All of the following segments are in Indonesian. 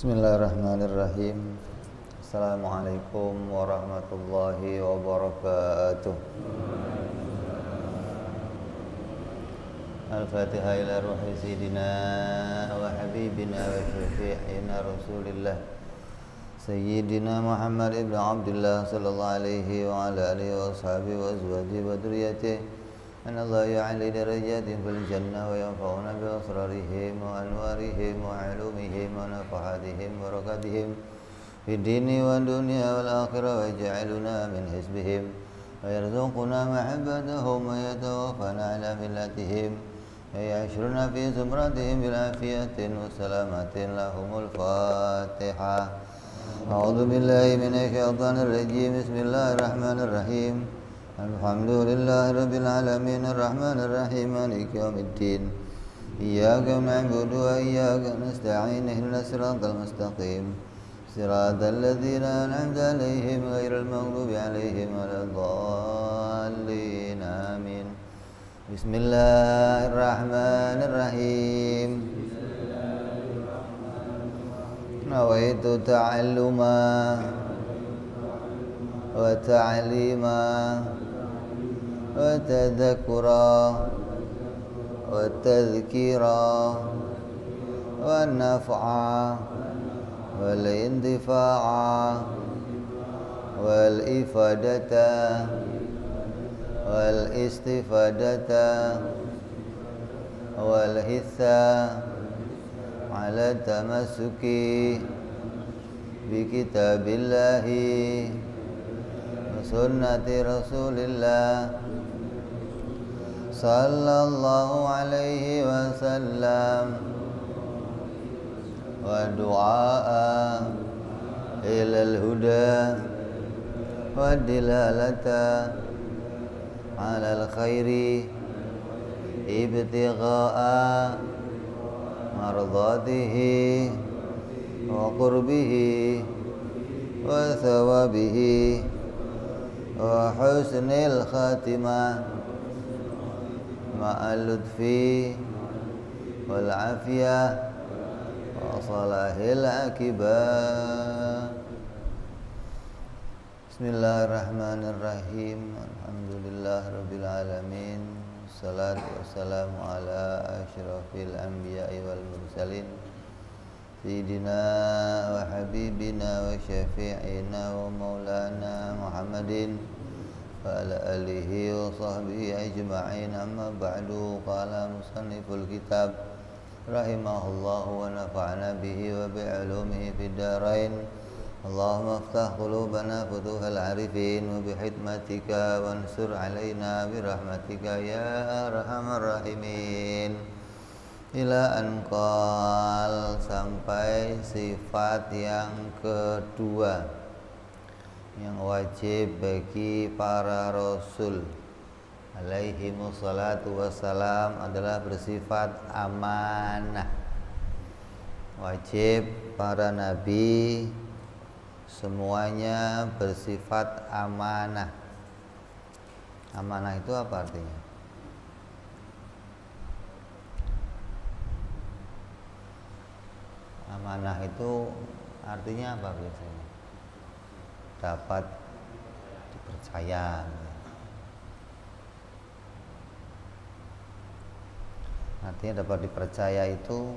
Bismillahirrahmanirrahim. Assalamualaikum warahmatullahi wabarakatuh. Al-Fatihah ila ruhi Sayyidina wa Habibina wa Syafi'ina Rasulillah Sayyidina Muhammad ibn Abdullah sallallahu alaihi wa ala alihi wa ashabihi wa azwajihi wa dhurriyyatihi أن الله يعلي درجات في الجنة وينفعنا بأسرارهم وأنوارهم وعلومهم ونفحاتهم وبركاتهم في الدين والدنيا والآخرة ويجعلنا من حزبهم ويرزقنا محبتهم ويتوفنا على ملتهم ويحشرنا في زمرتهم بالعافية والسلامة لهم الفاتحة أعوذ بالله من الشيطان الرجيم بسم الله الرحمن الرحيم الحمد لله رب العالمين الرحمن الرحيم مالك يوم الدين إياك نعبد وإياك نستعين اهدنا الصراط المستقيم صراط الذين أنعمت عليهم غير المغضوب عليهم ولا الضالين آمين بسم الله الرحمن الرحيم نويت تعلما وتعليما وتذكرا وتذكيرا والنفعا والانتفاعا والإفادة والاستفادة والحثا على التمسك بكتاب الله وسنة رسول الله صلى الله عليه وسلم ودعاء إلى الهدى والدلالة على الخير ابتغاء مرضاته وقربه وثوابه وحسن الخاتمة مع اللطف والعافية وصلاح العاقبة بسم الله الرحمن الرحيم الحمد لله رب العالمين والصلاة والسلام على أشرف الأنبياء والمرسلين سيدنا وحبيبنا وشفيعنا ومولانا محمد وعلى آله وصحبه أجمعين أما بعد قال مصنف الكتاب رحمه الله ونفعنا به وبعلومه في الدارين اللهم افتح قلوبنا فتوح العارفين وبحكمتك وانصر علينا برحمتك يا أرحم الراحمين ila anqal sampai sifat yang kedua yang wajib bagi para rasul alaihi wassalatu wassalam adalah bersifat amanah. Wajib para nabi semuanya bersifat amanah. Amanah itu apa artinya? Amanah itu artinya apa biasanya? Dapat dipercaya. Artinya dapat dipercaya itu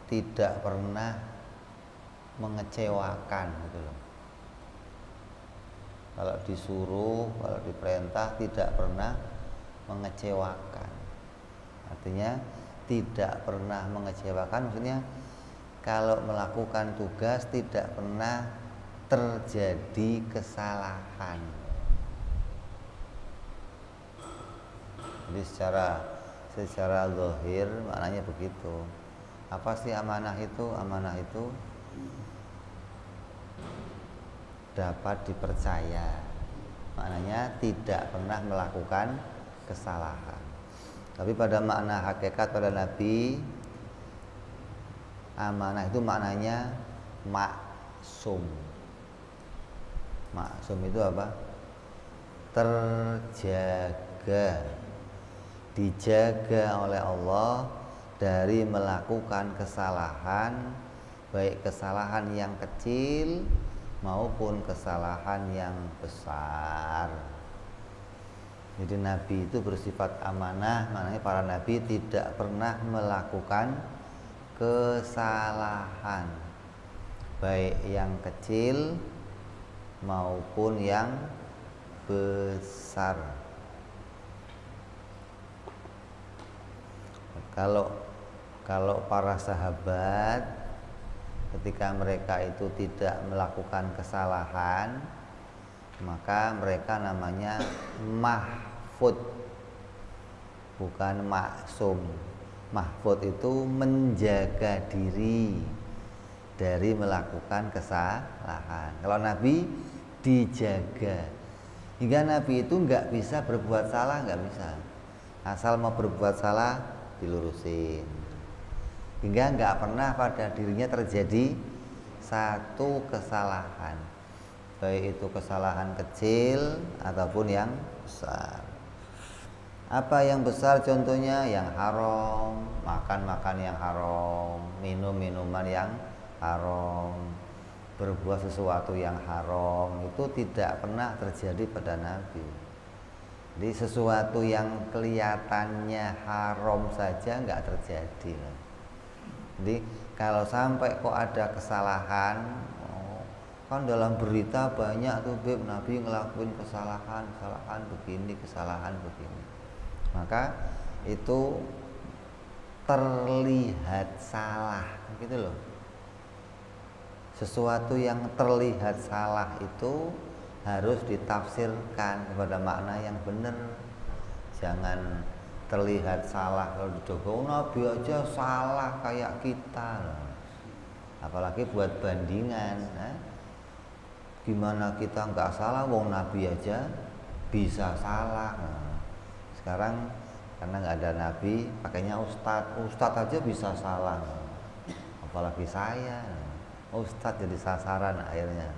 tidak pernah mengecewakan gitu loh. Kalau disuruh, kalau diperintah tidak pernah mengecewakan. Artinya tidak pernah mengecewakan, maksudnya kalau melakukan tugas tidak pernah terjadi kesalahan. Jadi secara zahir maknanya begitu. Apa sih amanah itu? Amanah itu dapat dipercaya. Maknanya tidak pernah melakukan kesalahan. Tapi pada makna hakikat pada Nabi, amanah itu maknanya maksum. Maksum itu apa? Terjaga, dijaga oleh Allah dari melakukan kesalahan, baik kesalahan yang kecil maupun kesalahan yang besar. Jadi Nabi itu bersifat amanah, maknanya para Nabi tidak pernah melakukan kesalahan, baik yang kecil maupun yang besar. Kalau para sahabat ketika mereka itu tidak melakukan kesalahan, maka mereka namanya mahfud, bukan maksum. Mahfud itu menjaga diri dari melakukan kesalahan. Kalau Nabi dijaga, hingga Nabi itu nggak bisa berbuat salah, nggak bisa. Asal mau berbuat salah dilurusin, hingga nggak pernah pada dirinya terjadi satu kesalahan, baik itu kesalahan kecil ataupun yang besar. Apa yang besar? Contohnya yang haram, makan yang haram, minum minuman yang haram, berbuat sesuatu yang haram, itu tidak pernah terjadi pada Nabi. Jadi sesuatu yang kelihatannya haram saja nggak terjadi. Jadi kalau sampai kok ada kesalahan, kan dalam berita banyak tuh Beb, Nabi ngelakuin kesalahan begini, kesalahan begini, maka itu terlihat salah gitu loh. Sesuatu yang terlihat salah itu harus ditafsirkan kepada makna yang benar. Jangan terlihat salah kalau didokong, Nabi aja salah kayak kita, apalagi buat bandingan. Gimana kita nggak salah, wong Nabi aja bisa salah. Sekarang karena nggak ada Nabi, pakainya Ustadz aja bisa salah, apalagi saya. Ustadz jadi sasaran akhirnya.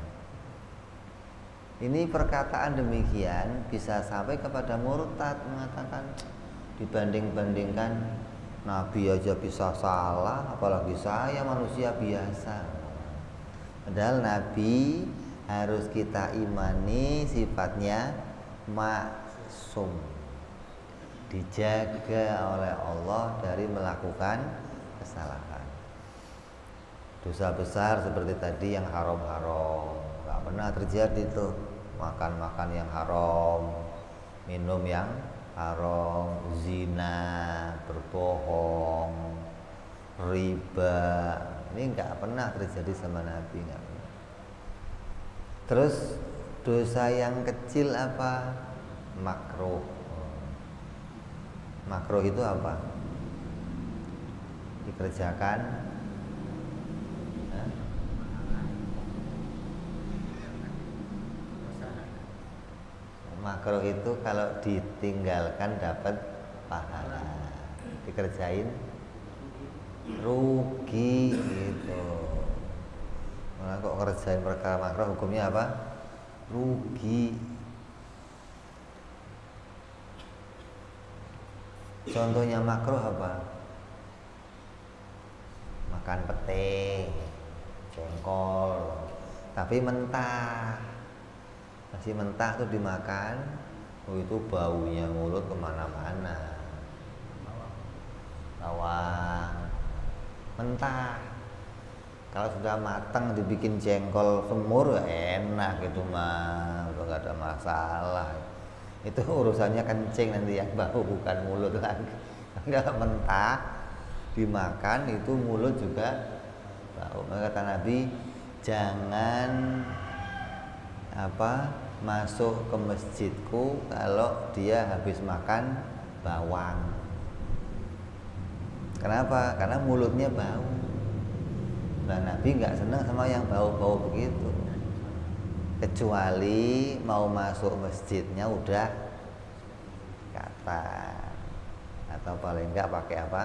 Ini perkataan demikian bisa sampai kepada murtad, mengatakan dibanding-bandingkan Nabi aja bisa salah, apalagi saya manusia biasa. Padahal Nabi harus kita imani sifatnya maksum, dijaga oleh Allah dari melakukan kesalahan. Dosa besar seperti tadi yang haram-haram nggak pernah terjadi tuh. Makan yang haram, minum yang haram, zina, berbohong, riba, ini nggak pernah terjadi sama Nabi, nggak pernah. Terus dosa yang kecil apa? Makruh. Makruh itu apa? Dikerjakan makruh itu kalau ditinggalkan dapat pahala, dikerjain rugi gitu. Nah, kok ngerjain perkara makruh hukumnya apa? Rugi. Contohnya makruh apa? Makan pete, jengkol, tapi mentah. Masih mentah tuh dimakan, itu baunya mulut kemana-mana. Bawang mentah. Kalau sudah matang dibikin jengkol semur enak gitu mah, udah gak ada masalah. Itu urusannya kencing nanti yang bau, bukan mulut lagi. Kalau mentah dimakan itu mulut juga bau. Maka kata Nabi, jangan masuk ke masjidku kalau dia habis makan bawang. Kenapa? Karena mulutnya bau. Nah, Nabi nggak senang sama yang bau-bau begitu. Kecuali mau masuk masjidnya udah kata, atau paling nggak pakai apa?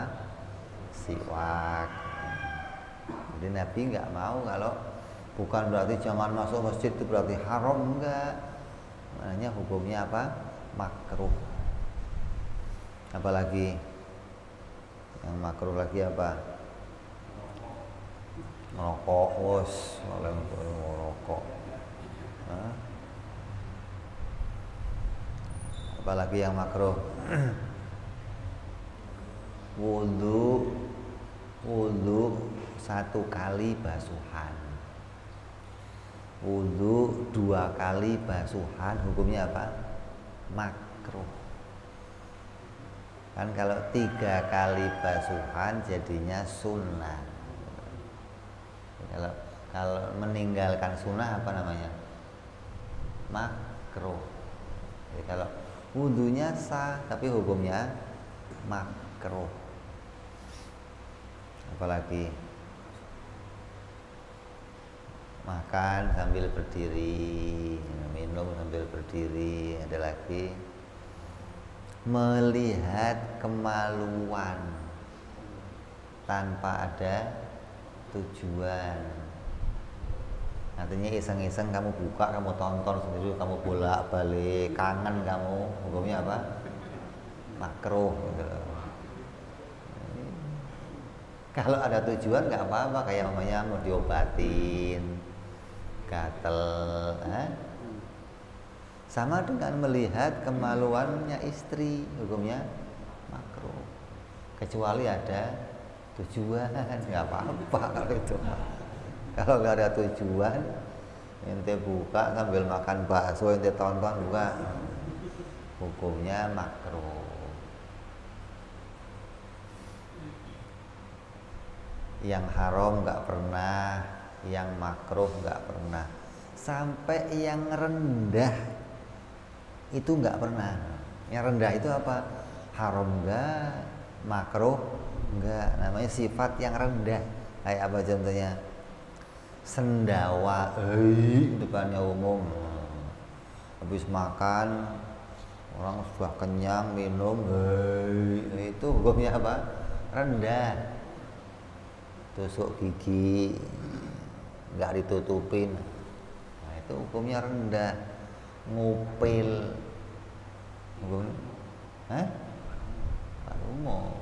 Siwak. Jadi Nabi nggak mau, kalau bukan berarti jangan masuk masjid itu berarti haram, enggak. Maknanya hukumnya apa? Makruh. Apalagi yang makruh lagi apa? Merokok, wos, oleh merokok. Apalagi yang makruh? Wudhu 1 kali basuhan. Wudhu 2 kali basuhan hukumnya apa? Makruh. Kan kalau 3 kali basuhan jadinya sunnah. Kalau meninggalkan sunnah apa namanya? Makruh. Jadi kalau wudhunya sah tapi hukumnya makruh. Apalagi makan sambil berdiri, minum sambil berdiri. Ada lagi melihat kemaluan tanpa ada tujuan. Artinya iseng-iseng kamu buka, kamu tonton sendiri, kamu bolak-balik, kangen kamu, hukumnya apa? Makruh gitu. Kalau ada tujuan nggak apa-apa, kayak namanya mau diobatin gatel, sama dengan melihat kemaluannya istri, hukumnya makruh. Kecuali ada tujuan, nggak apa-apa kalau itu. Kalau nggak ada tujuan, ente buka sambil makan bakso, ente tonton buka, hukumnya makruh. Yang haram nggak pernah, yang makruh nggak pernah, sampai yang rendah itu nggak pernah. Yang rendah itu apa? Haram nggak, makruh nggak. Namanya sifat yang rendah. Kayak apa contohnya? Sendawa, depannya umum. Habis makan, orang sudah kenyang, minum, itu hukumnya apa? Rendah. Tusuk gigi nggak ditutupin, nah itu hukumnya rendah. Ngupil hukumnya tempat umum.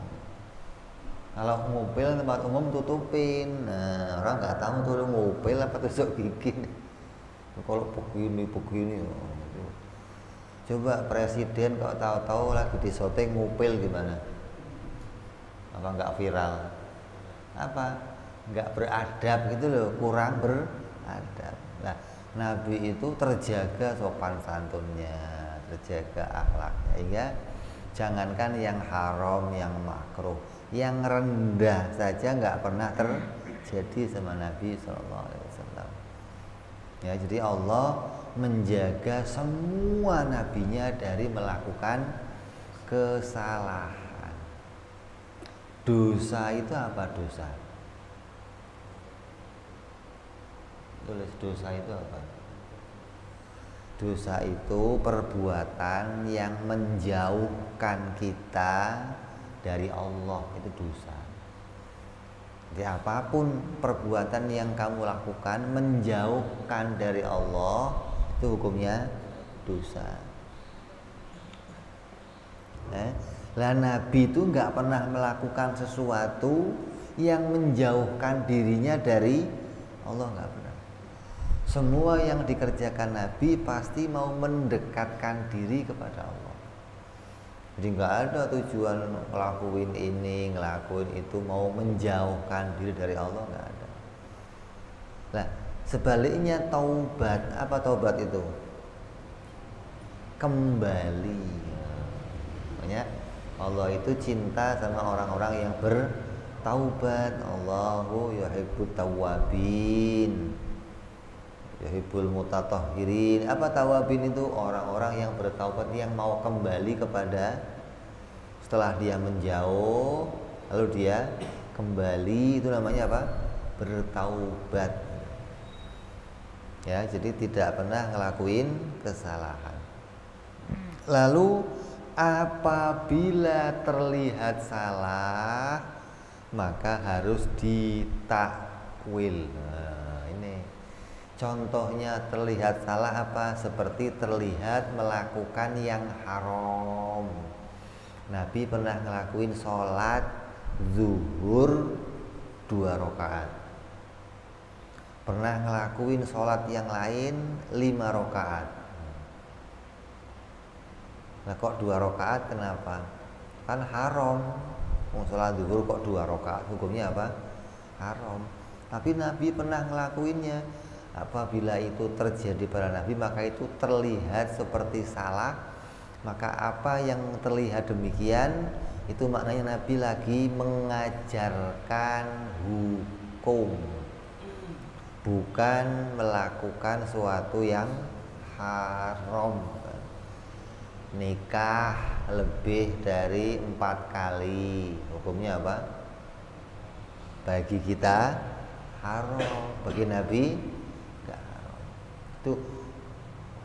Kalau ngupil tempat umum tutupin, nah orang nggak tahu tuh ngupil apa tusuk gigi. Kalau begini coba presiden kok tahu-tahu lagi di syuting ngupil gimana? Apa nggak viral? Apa? Nggak beradab gitu loh, kurang beradab. Nah, Nabi itu terjaga sopan santunnya, terjaga akhlaknya. Hingga jangankan yang haram, yang makruh, yang rendah saja nggak pernah terjadi sama Nabi SAW. Ya, jadi Allah menjaga semua nabinya dari melakukan kesalahan. Dosa itu apa dosa? Tulis dosa itu apa? Dosa itu perbuatan yang menjauhkan kita dari Allah, itu dosa. Jadi apapun perbuatan yang kamu lakukan menjauhkan dari Allah, itu hukumnya dosa. Lah Nabi itu nggak pernah melakukan sesuatu yang menjauhkan dirinya dari Allah, nggak pernah. Semua yang dikerjakan Nabi pasti mau mendekatkan diri kepada Allah. Jadi nggak ada tujuan ngelakuin ini, ngelakuin itu mau menjauhkan diri dari Allah, nggak ada. Nah sebaliknya taubat, apa taubat itu? Kembali. Makanya Allah itu cinta sama orang-orang yang bertaubat. Allahu yuhibbut tawwabin, yuhibbul mutatahhirin. Apa tawabin itu? Orang-orang yang bertaubat, yang mau kembali kepada, setelah dia menjauh lalu dia kembali, itu namanya apa? Bertaubat. Ya, jadi tidak pernah ngelakuin kesalahan. Lalu apabila terlihat salah maka harus ditakwil. Nah, ini contohnya terlihat salah apa? Seperti terlihat melakukan yang haram. Nabi pernah ngelakuin sholat zuhur 2 rakaat. Pernah ngelakuin sholat yang lain 5 rakaat. Nah kok 2 rakaat kenapa? Kan haram. Sholat zuhur kok 2 rakaat, hukumnya apa? Haram. Tapi Nabi pernah ngelakuinnya. Apabila itu terjadi pada Nabi, maka itu terlihat seperti salah. Maka apa yang terlihat demikian, itu maknanya Nabi lagi mengajarkan hukum, bukan melakukan sesuatu yang haram. Nikah lebih dari 4 kali, hukumnya apa? Bagi kita haram, bagi Nabi enggak haram. Itu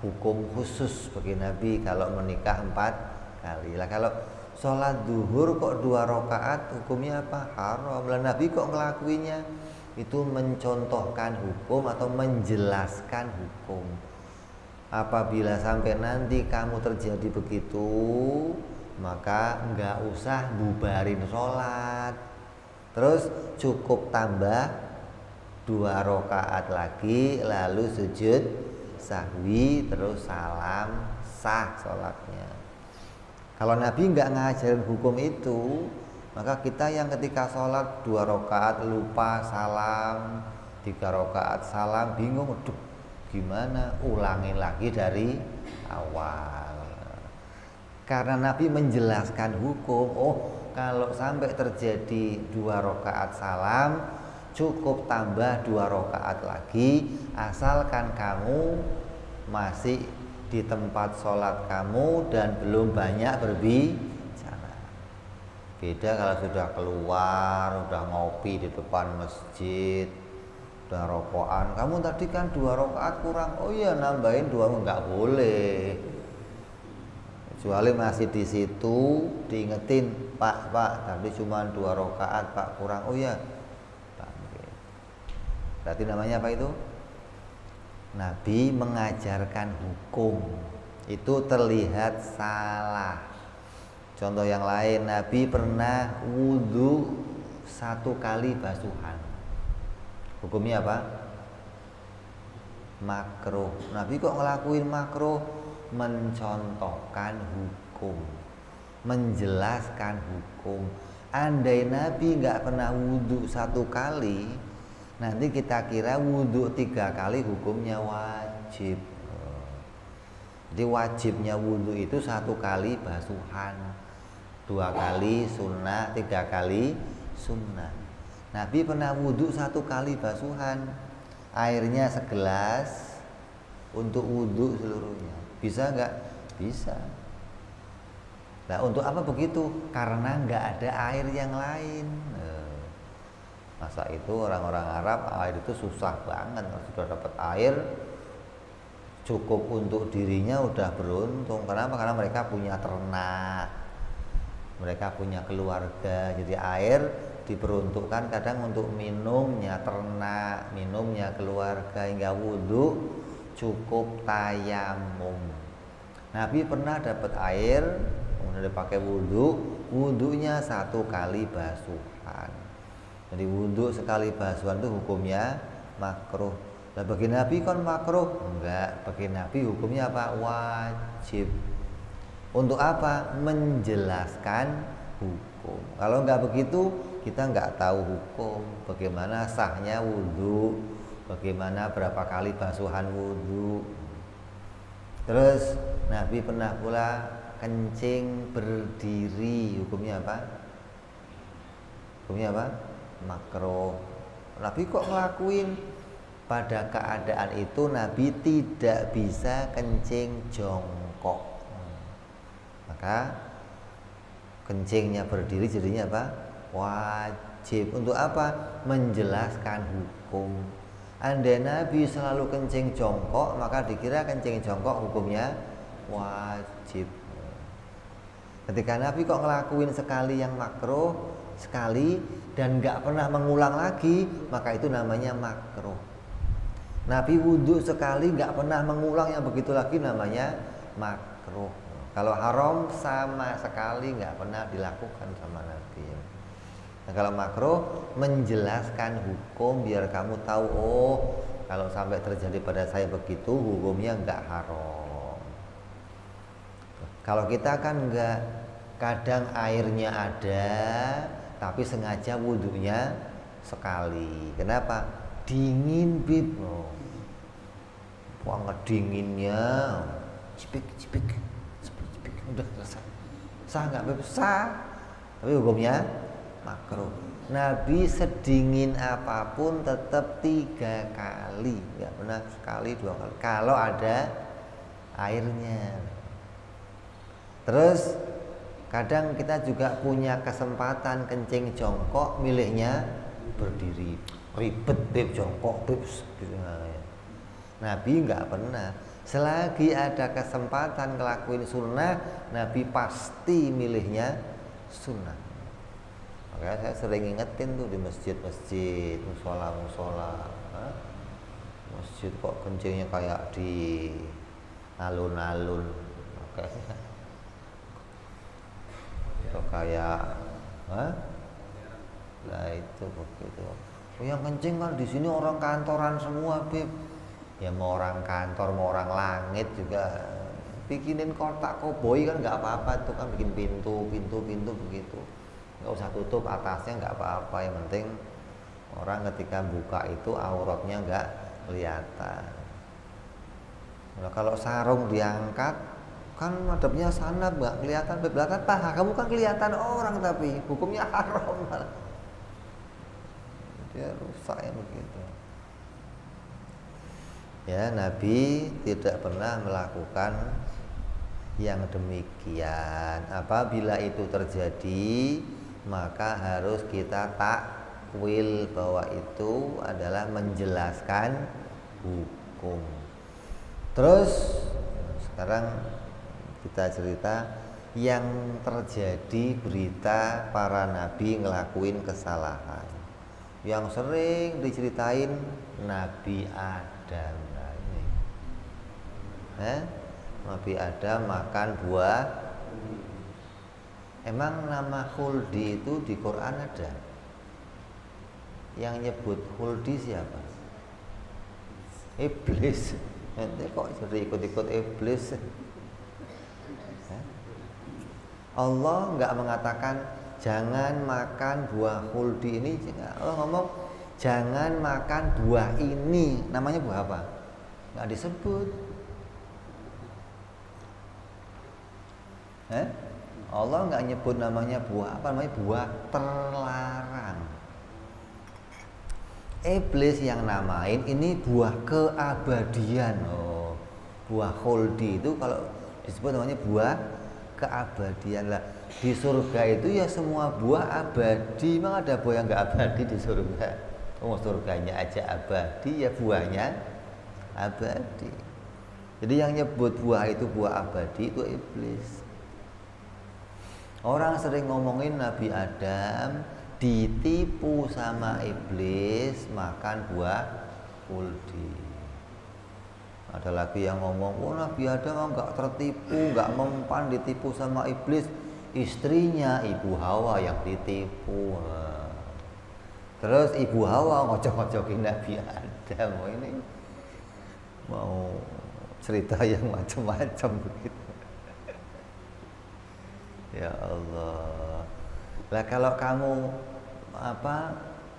hukum khusus bagi Nabi kalau menikah 4 kali. Lah kalau sholat zuhur kok 2 rakaat, hukumnya apa? Haram. Lah Nabi kok ngelakuinya? Itu mencontohkan hukum atau menjelaskan hukum. Apabila sampai nanti kamu terjadi begitu, maka enggak usah bubarin sholat, terus cukup tambah 2 rakaat lagi, lalu sujud sahwi, terus salam, sah sholatnya. Kalau Nabi enggak ngajarin hukum itu, maka kita yang ketika sholat 2 rakaat lupa salam, 3 rakaat salam, bingung, aduh gimana, ulangin lagi dari awal. Karena Nabi menjelaskan hukum, oh kalau sampai terjadi 2 rakaat salam, cukup tambah 2 rakaat lagi, asalkan kamu masih di tempat sholat kamu dan belum banyak berbicara. Beda kalau sudah keluar, udah ngopi di depan masjid, udah rokokan, kamu tadi kan 2 rakaat kurang, oh iya nambahin 2, nggak boleh. Kecuali masih di situ diingetin, Pak tadi cuma 2 rakaat Pak kurang, oh iya. Berarti namanya apa itu? Nabi mengajarkan hukum, itu terlihat salah. Contoh yang lain, Nabi pernah wudhu 1 kali basuhan. Hukumnya apa? Makruh. Nabi kok ngelakuin makruh? Mencontohkan hukum, menjelaskan hukum. Andai Nabi nggak pernah wudhu 1 kali, nanti kita kira wudhu 3 kali hukumnya wajib. Jadi wajibnya wudhu itu 1 kali basuhan, 2 kali sunnah, 3 kali sunnah. Nabi pernah wudhu 1 kali basuhan, airnya segelas untuk wudhu seluruhnya. Bisa nggak? Bisa. Nah untuk apa begitu? Karena nggak ada air yang lain. Masa itu orang-orang Arab air itu susah banget. Kalau sudah dapat air cukup untuk dirinya udah beruntung. Kenapa? Karena mereka punya ternak, mereka punya keluarga. Jadi air diperuntukkan kadang untuk minumnya ternak, minumnya keluarga, hingga wudhu cukup tayamum. Nabi pernah dapat air, kemudian dipakai wudhu, wudhunya 1 kali basuhan. Jadi wudhu sekali basuhan itu hukumnya makruh. Nah bagi Nabi kan makruh? Enggak, bagi Nabi hukumnya apa? Wajib. Untuk apa? Menjelaskan hukum. Kalau enggak begitu, kita nggak tahu hukum, bagaimana sahnya wudhu, bagaimana berapa kali basuhan wudhu. Terus Nabi pernah pula kencing berdiri, hukumnya apa? Hukumnya apa? Makruh. Nabi kok ngelakuin? Pada keadaan itu Nabi tidak bisa kencing jongkok, maka kencingnya berdiri jadinya apa? Wajib. Untuk apa? Menjelaskan hukum. Andai Nabi selalu kencing jongkok, maka dikira kencing jongkok hukumnya wajib. Ketika Nabi kok ngelakuin sekali yang makruh, sekali dan nggak pernah mengulang lagi, maka itu namanya makruh. Nabi wudhu sekali nggak pernah mengulang yang begitu lagi, namanya makruh. Kalau haram sama sekali nggak pernah dilakukan sama Nabi. Nah, kalau makruh menjelaskan hukum biar kamu tahu, oh kalau sampai terjadi pada saya begitu hukumnya nggak haram. Kalau kita kan nggak, kadang airnya ada tapi sengaja wudhunya sekali. Kenapa? Dingin bib. Oh. Wah dinginnya, cipik udah selesai. Sah nggak bib? Sah. Tapi hukumnya makruh. Nabi sedingin apapun tetap 3 kali, nggak pernah sekali 2 kali. Kalau ada airnya. Terus kadang kita juga punya kesempatan kencing jongkok, milihnya berdiri. Ribet beb jongkok beb. Nabi nggak pernah. Selagi ada kesempatan ngelakuin sunnah, Nabi pasti milihnya sunnah. Makanya saya sering ingetin tuh di masjid-masjid, musola-musola, masjid kok kencingnya kayak di alun-alun, atau kayak, lah itu begitu. Oh, yang kencing kan di sini orang kantoran semua, beb. Ya mau orang kantor, mau orang langit juga bikinin kotak koboi kan nggak apa-apa tuh kan, bikin pintu begitu. Nggak usah tutup atasnya, nggak apa-apa, yang penting orang ketika buka itu auratnya nggak kelihatan. Nah, kalau sarung diangkat kan madhabnya sana nggak kelihatan, belakang paha kamu kan kelihatan orang tapi hukumnya haram. Dia rusak ya begitu. Ya, Nabi tidak pernah melakukan yang demikian. Apabila itu terjadi, maka harus kita takwil bahwa itu adalah menjelaskan hukum. Terus sekarang kita cerita yang terjadi, berita para nabi ngelakuin kesalahan. Yang sering diceritain Nabi Adam. Nah, ini. Nabi Adam makan buah. Emang nama khuldi itu di Quran ada? Yang nyebut khuldi siapa? Iblis. Nanti kok jadi ikut-ikut iblis? Allah nggak mengatakan jangan makan buah khuldi ini. Allah ngomong jangan makan buah ini. Namanya buah apa? Nggak disebut. Allah nggak nyebut namanya buah apa, namanya buah terlarang. Iblis yang namain ini buah keabadian. Oh, buah khuldi itu kalau disebut namanya buah keabadian lah. Di surga itu ya semua buah abadi. Memang ada buah yang nggak abadi di surga? Oh, surganya aja abadi, ya buahnya abadi. Jadi yang nyebut buah itu buah abadi itu iblis. Orang sering ngomongin Nabi Adam ditipu sama iblis makan buah khuldi. Ada lagi yang ngomong, oh Nabi Adam nggak tertipu, nggak mempan ditipu sama iblis, istrinya Ibu Hawa yang ditipu. Terus Ibu Hawa ngocok-ngocokin Nabi Adam. Oh, ini mau cerita yang macam-macam begitu. Ya Allah. Lah kalau kamu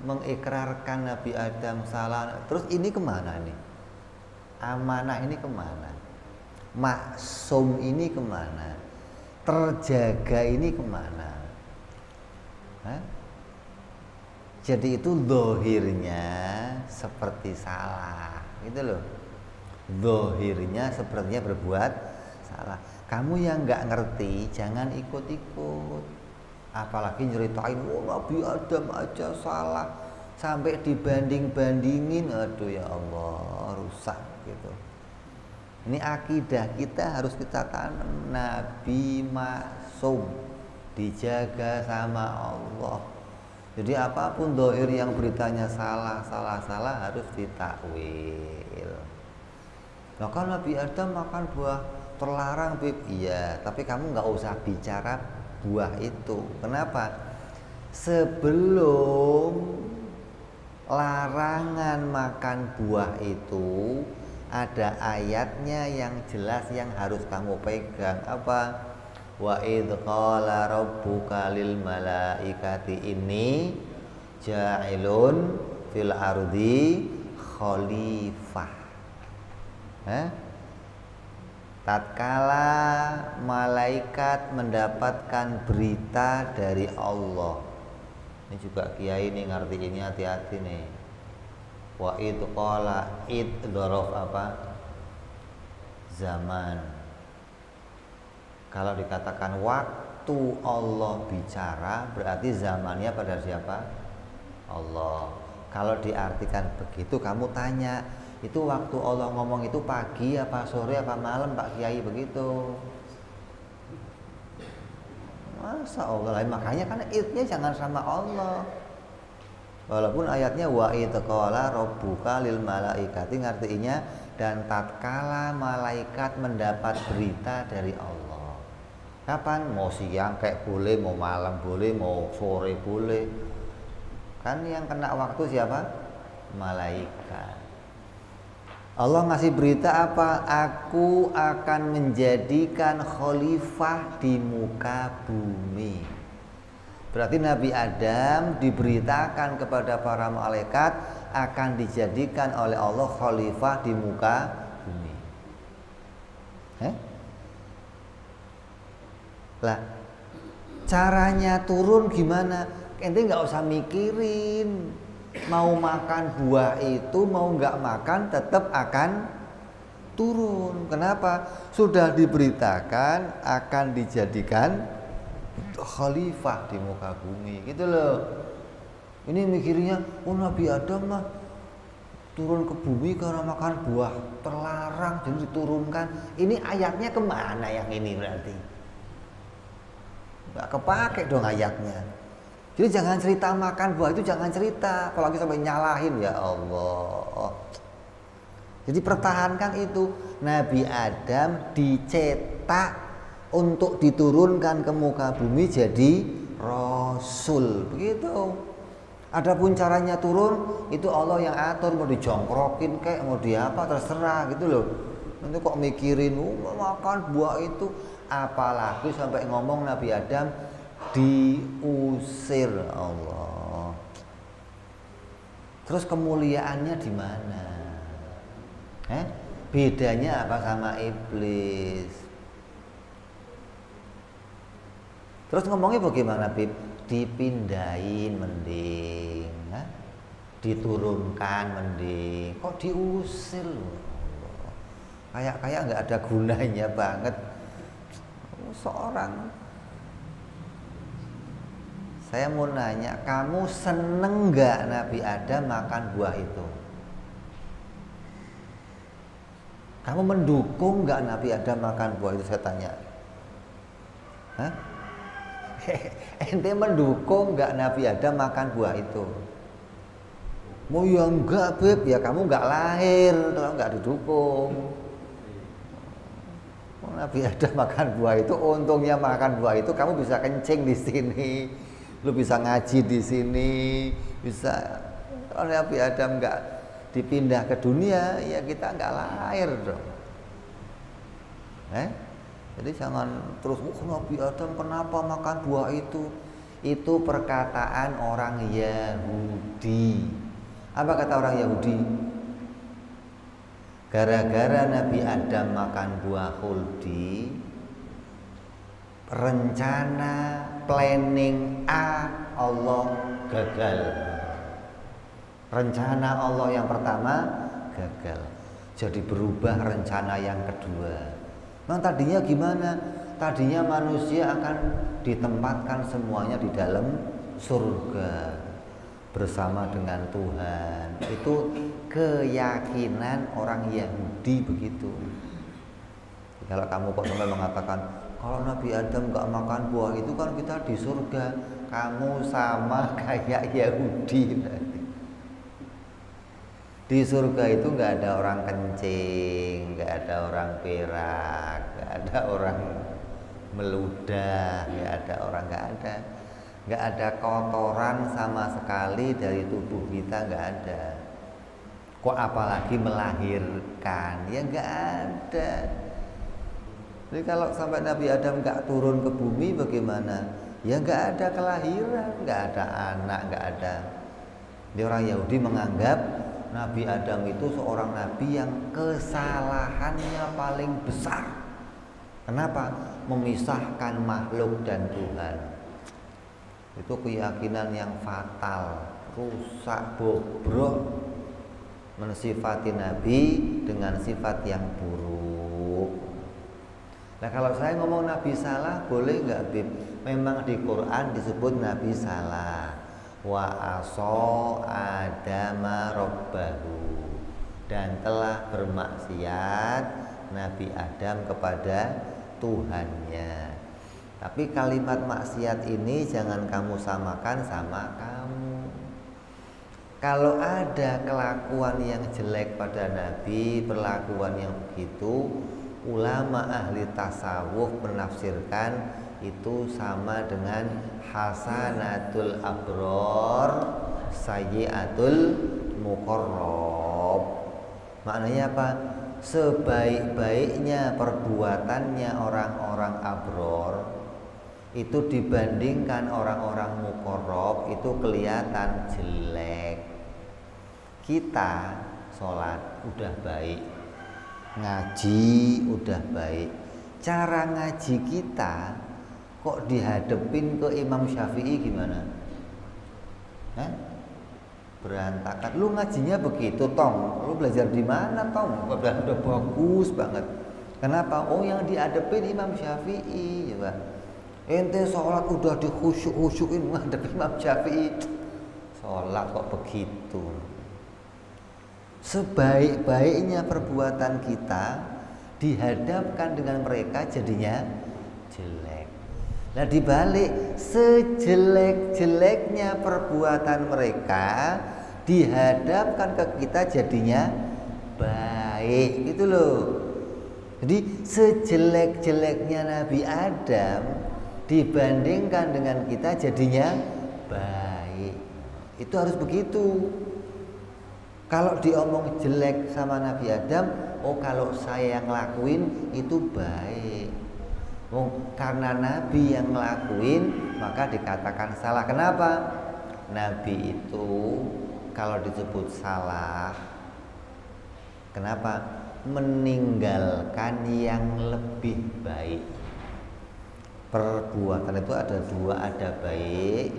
mengikrarkan Nabi Adam salah, terus ini kemana nih? Amanah ini kemana? Maksum ini kemana? Terjaga ini kemana? Jadi itu dohirnya seperti salah, gitu loh. Dohirnya sepertinya berbuat salah. Kamu yang nggak ngerti jangan ikut-ikut. Apalagi nyeritain, oh Nabi Adam aja salah sampai dibanding-bandingin. Aduh ya Allah, rusak gitu. Ini akidah kita harus kita tanam. Nabi maksum, dijaga sama Allah. Jadi apapun dohir yang beritanya salah harus ditakwil. Nah kan Nabi Adam makan buah terlarang, Bib. Iya, tapi kamu nggak usah bicara buah itu. Kenapa? sebelum larangan makan buah itu ada ayatnya yang jelas yang harus kamu pegang. Apa? Wa idz qala rabbuka lil malaikati inni ja'ilun fil ardi khalifah. Tatkala malaikat mendapatkan berita dari Allah. Ini juga kiai nih ngerti ini, hati-hati nih. Wa idz qala dzaraf apa? Zaman. Kalau dikatakan waktu Allah bicara berarti zamannya pada siapa? Allah. Kalau diartikan begitu kamu tanya, itu waktu Allah ngomong itu pagi apa sore apa malam Pak Kiai begitu? Masa Allah, makanya kan idnya jangan sama Allah. Walaupun ayatnya wa idz qala rabbuka lil malaikati, artinya dan tatkala malaikat mendapat berita dari Allah. Kapan? Mau siang kayak boleh, mau malam boleh, mau sore boleh. Kan yang kena waktu siapa? Malaikat. Allah ngasih berita apa? Aku akan menjadikan khalifah di muka bumi. Berarti Nabi Adam diberitakan kepada para malaikat akan dijadikan oleh Allah khalifah di muka bumi. Lah, caranya turun gimana? Ente nggak usah mikirin. Mau makan buah itu, mau nggak makan tetap akan turun. Kenapa? Sudah diberitakan akan dijadikan khalifah di muka bumi, gitu loh. Ini mikirnya, oh Nabi Adam mah turun ke bumi karena makan buah terlarang jadi diturunkan. Ini ayatnya kemana yang ini berarti? Nggak kepake dong ayatnya. Jadi jangan cerita makan buah itu, jangan cerita. Apalagi sampai nyalahin, ya Allah. Jadi pertahankan itu. Nabi Adam dicetak untuk diturunkan ke muka bumi jadi Rasul. Begitu. Adapun caranya turun itu Allah yang atur, mau dijongkrokin kayak mau diapa terserah gitu loh. Nanti kok mikirin makan buah itu, apalagi sampai ngomong Nabi Adam diusir Allah. Terus kemuliaannya di mana? Bedanya apa sama iblis? Terus ngomongnya bagaimana, Bib? Dipindahin mending, diturunkan mending, kok diusir loh. Kayak nggak ada gunanya banget. Seorang, saya mau nanya, kamu seneng nggak Nabi Adam makan buah itu? Kamu mendukung nggak Nabi Adam makan buah itu? Saya tanya. Ente mendukung nggak Nabi Adam makan buah itu? Mau ya enggak, Beb, ya kamu nggak lahir, kalau nggak didukung. Nabi Adam makan buah itu, untungnya makan buah itu kamu bisa kencing di sini, lu bisa ngaji di sini, bisa. Kalau Nabi Adam nggak dipindah ke dunia, ya kita nggak lahir dong. Jadi jangan terus, Nabi Adam kenapa makan buah itu? Itu perkataan orang Yahudi. Apa kata orang Yahudi? Gara-gara Nabi Adam makan buah khuldi, rencana planning A Allah gagal. Rencana Allah yang pertama gagal, jadi berubah rencana yang kedua. Memang tadinya gimana? Tadinya manusia akan ditempatkan semuanya di dalam surga bersama dengan Tuhan. Itu keyakinan orang Yahudi begitu. Kalau kamu kok sampai mengatakan kalau Nabi Adam nggak makan buah itu kan kita di surga, kamu sama kayak Yahudi berarti. Di surga itu nggak ada orang kencing, nggak ada orang berak, nggak ada orang meludah, nggak ada. nggak ada kotoran sama sekali dari tubuh kita, nggak ada. Kok apalagi melahirkan? Ya nggak ada. Jadi kalau sampai Nabi Adam nggak turun ke bumi bagaimana? Ya nggak ada kelahiran, nggak ada anak, nggak ada. Jadi orang Yahudi menganggap Nabi Adam itu seorang nabi yang kesalahannya paling besar. Kenapa? Memisahkan makhluk dan Tuhan. Itu keyakinan yang fatal, rusak, bobrok, mensifati Nabi dengan sifat yang buruk. Nah kalau saya ngomong Nabi salah, boleh nggak Bib? Memang di Quran disebut Nabi salah. Wa aso adama robbahu, dan telah bermaksiat Nabi Adam kepada Tuhannya. Tapi kalimat maksiat ini jangan kamu samakan sama kamu. Kalau ada kelakuan yang jelek pada Nabi, perlakuan yang begitu, ulama ahli tasawuf menafsirkan itu sama dengan hasanatul abror sayyiatul muqarrab. Maknanya apa? Sebaik-baiknya perbuatannya orang-orang abror itu dibandingkan orang-orang muqarrab itu kelihatan jelek. Kita sholat udah baik, ngaji udah baik, cara ngaji kita kok dihadepin ke Imam Syafi'i gimana? Berantakan. Lu ngajinya begitu, Tong. Lu belajar di mana, Tong? Udah bagus banget. Kenapa? Oh, yang dihadepin Imam Syafi'i. Coba. Ente sholat udah dikhusyuk-khusyukin ngadep Imam Syafi'i. Sholat kok begitu. Sebaik-baiknya perbuatan kita dihadapkan dengan mereka jadinya jelek. Nah dibalik, sejelek-jeleknya perbuatan mereka dihadapkan ke kita jadinya baik, gitu loh. Jadi sejelek-jeleknya Nabi Adam dibandingkan dengan kita jadinya baik. Itu harus begitu. Kalau diomong jelek sama Nabi Adam, oh kalau saya yang ngelakuin itu baik. Oh, karena Nabi yang ngelakuin maka dikatakan salah. Kenapa? Nabi itu kalau disebut salah, kenapa? Meninggalkan yang lebih baik. Perbuatan itu ada dua, ada baik,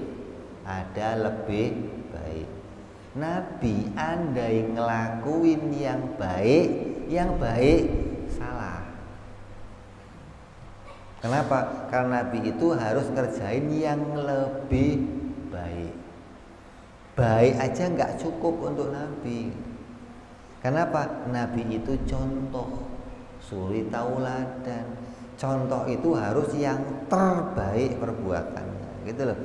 ada lebih baik. Nabi andai ngelakuin yang baik salah. Kenapa? Karena Nabi itu harus ngerjain yang lebih baik. Baik aja nggak cukup untuk Nabi. Kenapa? Nabi itu contoh, suri tauladan. Contoh itu harus yang terbaik perbuatannya, gitu loh.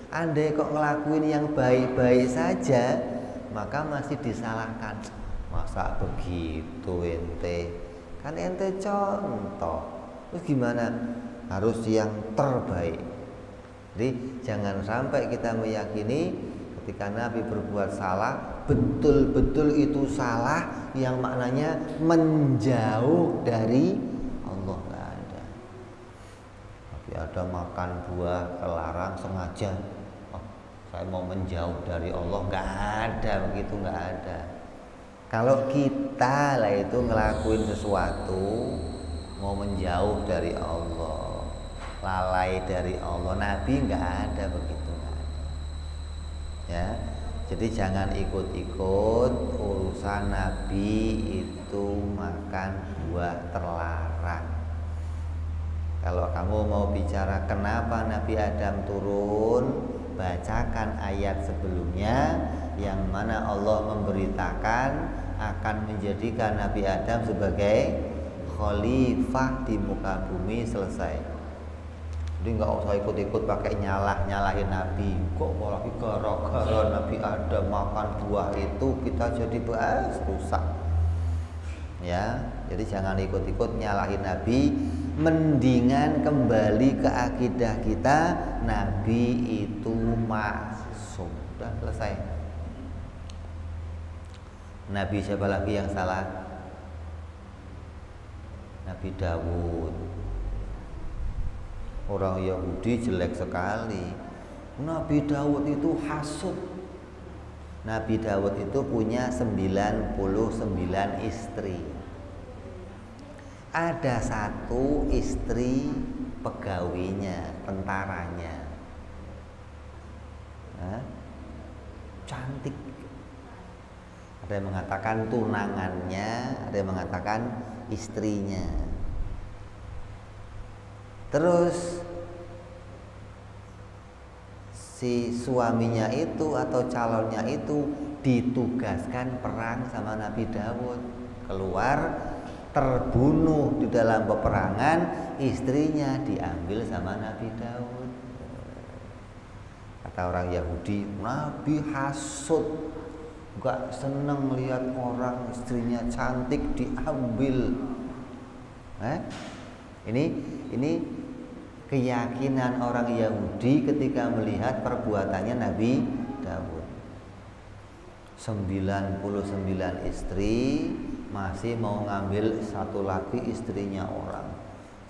Andai kok ngelakuin yang baik-baik saja, maka masih disalahkan. Masa begitu ente? Kan ente contoh. Terus gimana? Harus yang terbaik. Jadi jangan sampai kita meyakini ketika Nabi berbuat salah, betul-betul itu salah yang maknanya menjauh dari Allah. Nggak ada. Tapi ada makan buah terlarang sengaja, oh, saya mau menjauh dari Allah. Nggak ada begitu, nggak ada. Kalau kita lah itu ngelakuin sesuatu mau menjauh dari Allah, lalai dari Allah, Nabi nggak ada begitu, nggak ada. Ya, jadi jangan ikut-ikut urusan Nabi itu makan buah terlarang. Kalau kamu mau bicara kenapa Nabi Adam turun, bacakan ayat sebelumnya yang mana Allah memberitakan akan menjadikan Nabi Adam sebagai khalifah di muka bumi, selesai. Jadi nggak usah ikut-ikut pakai nyalahin Nabi. Kok lagi gara-gara Nabi Adam makan buah itu kita jadi rusak. Ya, jadi jangan ikut-ikut nyalahin Nabi, mendingan kembali ke akidah kita, Nabi itu maksum. Sudah selesai. Nabi siapa lagi yang salah? Nabi Dawud. Orang Yahudi jelek sekali. Nabi Dawud itu hasud. Nabi Dawud itu punya 99 istri. Ada satu istri pegawinya, tentaranya. Cantik. Ada yang mengatakan tunangannya, ada yang mengatakan istrinya. Terus si suaminya itu atau calonnya itu ditugaskan perang sama Nabi Dawud. Keluar terbunuh di dalam peperangan, istrinya diambil sama Nabi Dawud. Kata orang Yahudi, Nabi hasud, gak seneng melihat orang istrinya cantik diambil. Ini keyakinan orang Yahudi ketika melihat perbuatannya Nabi Dawud. 99 istri, masih mau ngambil satu lagi istrinya orang.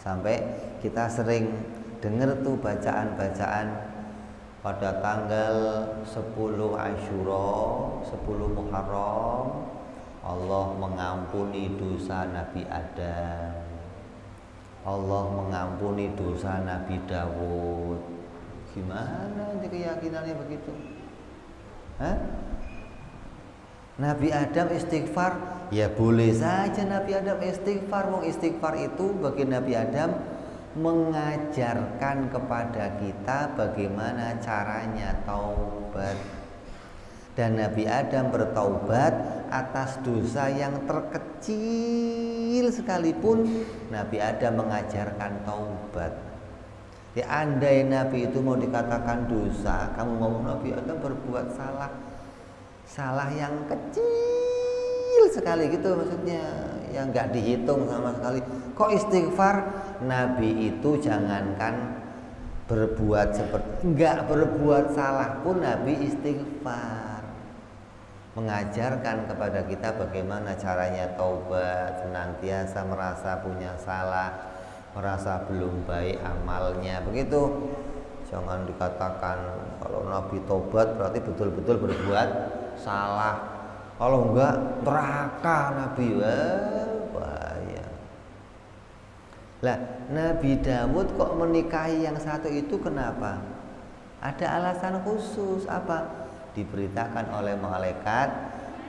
Sampai kita sering dengar tuh bacaan-bacaan pada tanggal 10 Asyura, 10 Muharram, Allah mengampuni dosa Nabi Adam, Allah mengampuni dosa Nabi Dawud. Gimana ini keyakinannya begitu? Nabi Adam istighfar, ya boleh saja Nabi Adam istighfar. Wong istighfar itu bagi Nabi Adam mengajarkan kepada kita bagaimana caranya taubat. Dan Nabi Adam bertaubat atas dosa yang terkecil sekalipun, Nabi Adam mengajarkan taubat. Ya, andai Nabi itu mau dikatakan dosa, kamu ngomong Nabi Adam berbuat salah yang kecil sekali gitu, maksudnya yang nggak dihitung sama sekali. Kok istighfar? Nabi itu jangankan berbuat seperti nggak berbuat salah pun Nabi istighfar. Mengajarkan kepada kita bagaimana caranya taubat, senantiasa merasa punya salah, merasa belum baik amalnya. Begitu. Jangan dikatakan kalau Nabi taubat berarti betul-betul berbuat salah. Kalau enggak neraka Nabi. Bahaya. Lah, Nabi Dawud kok menikahi yang satu itu kenapa? Ada alasan khusus apa? Diberitakan oleh malaikat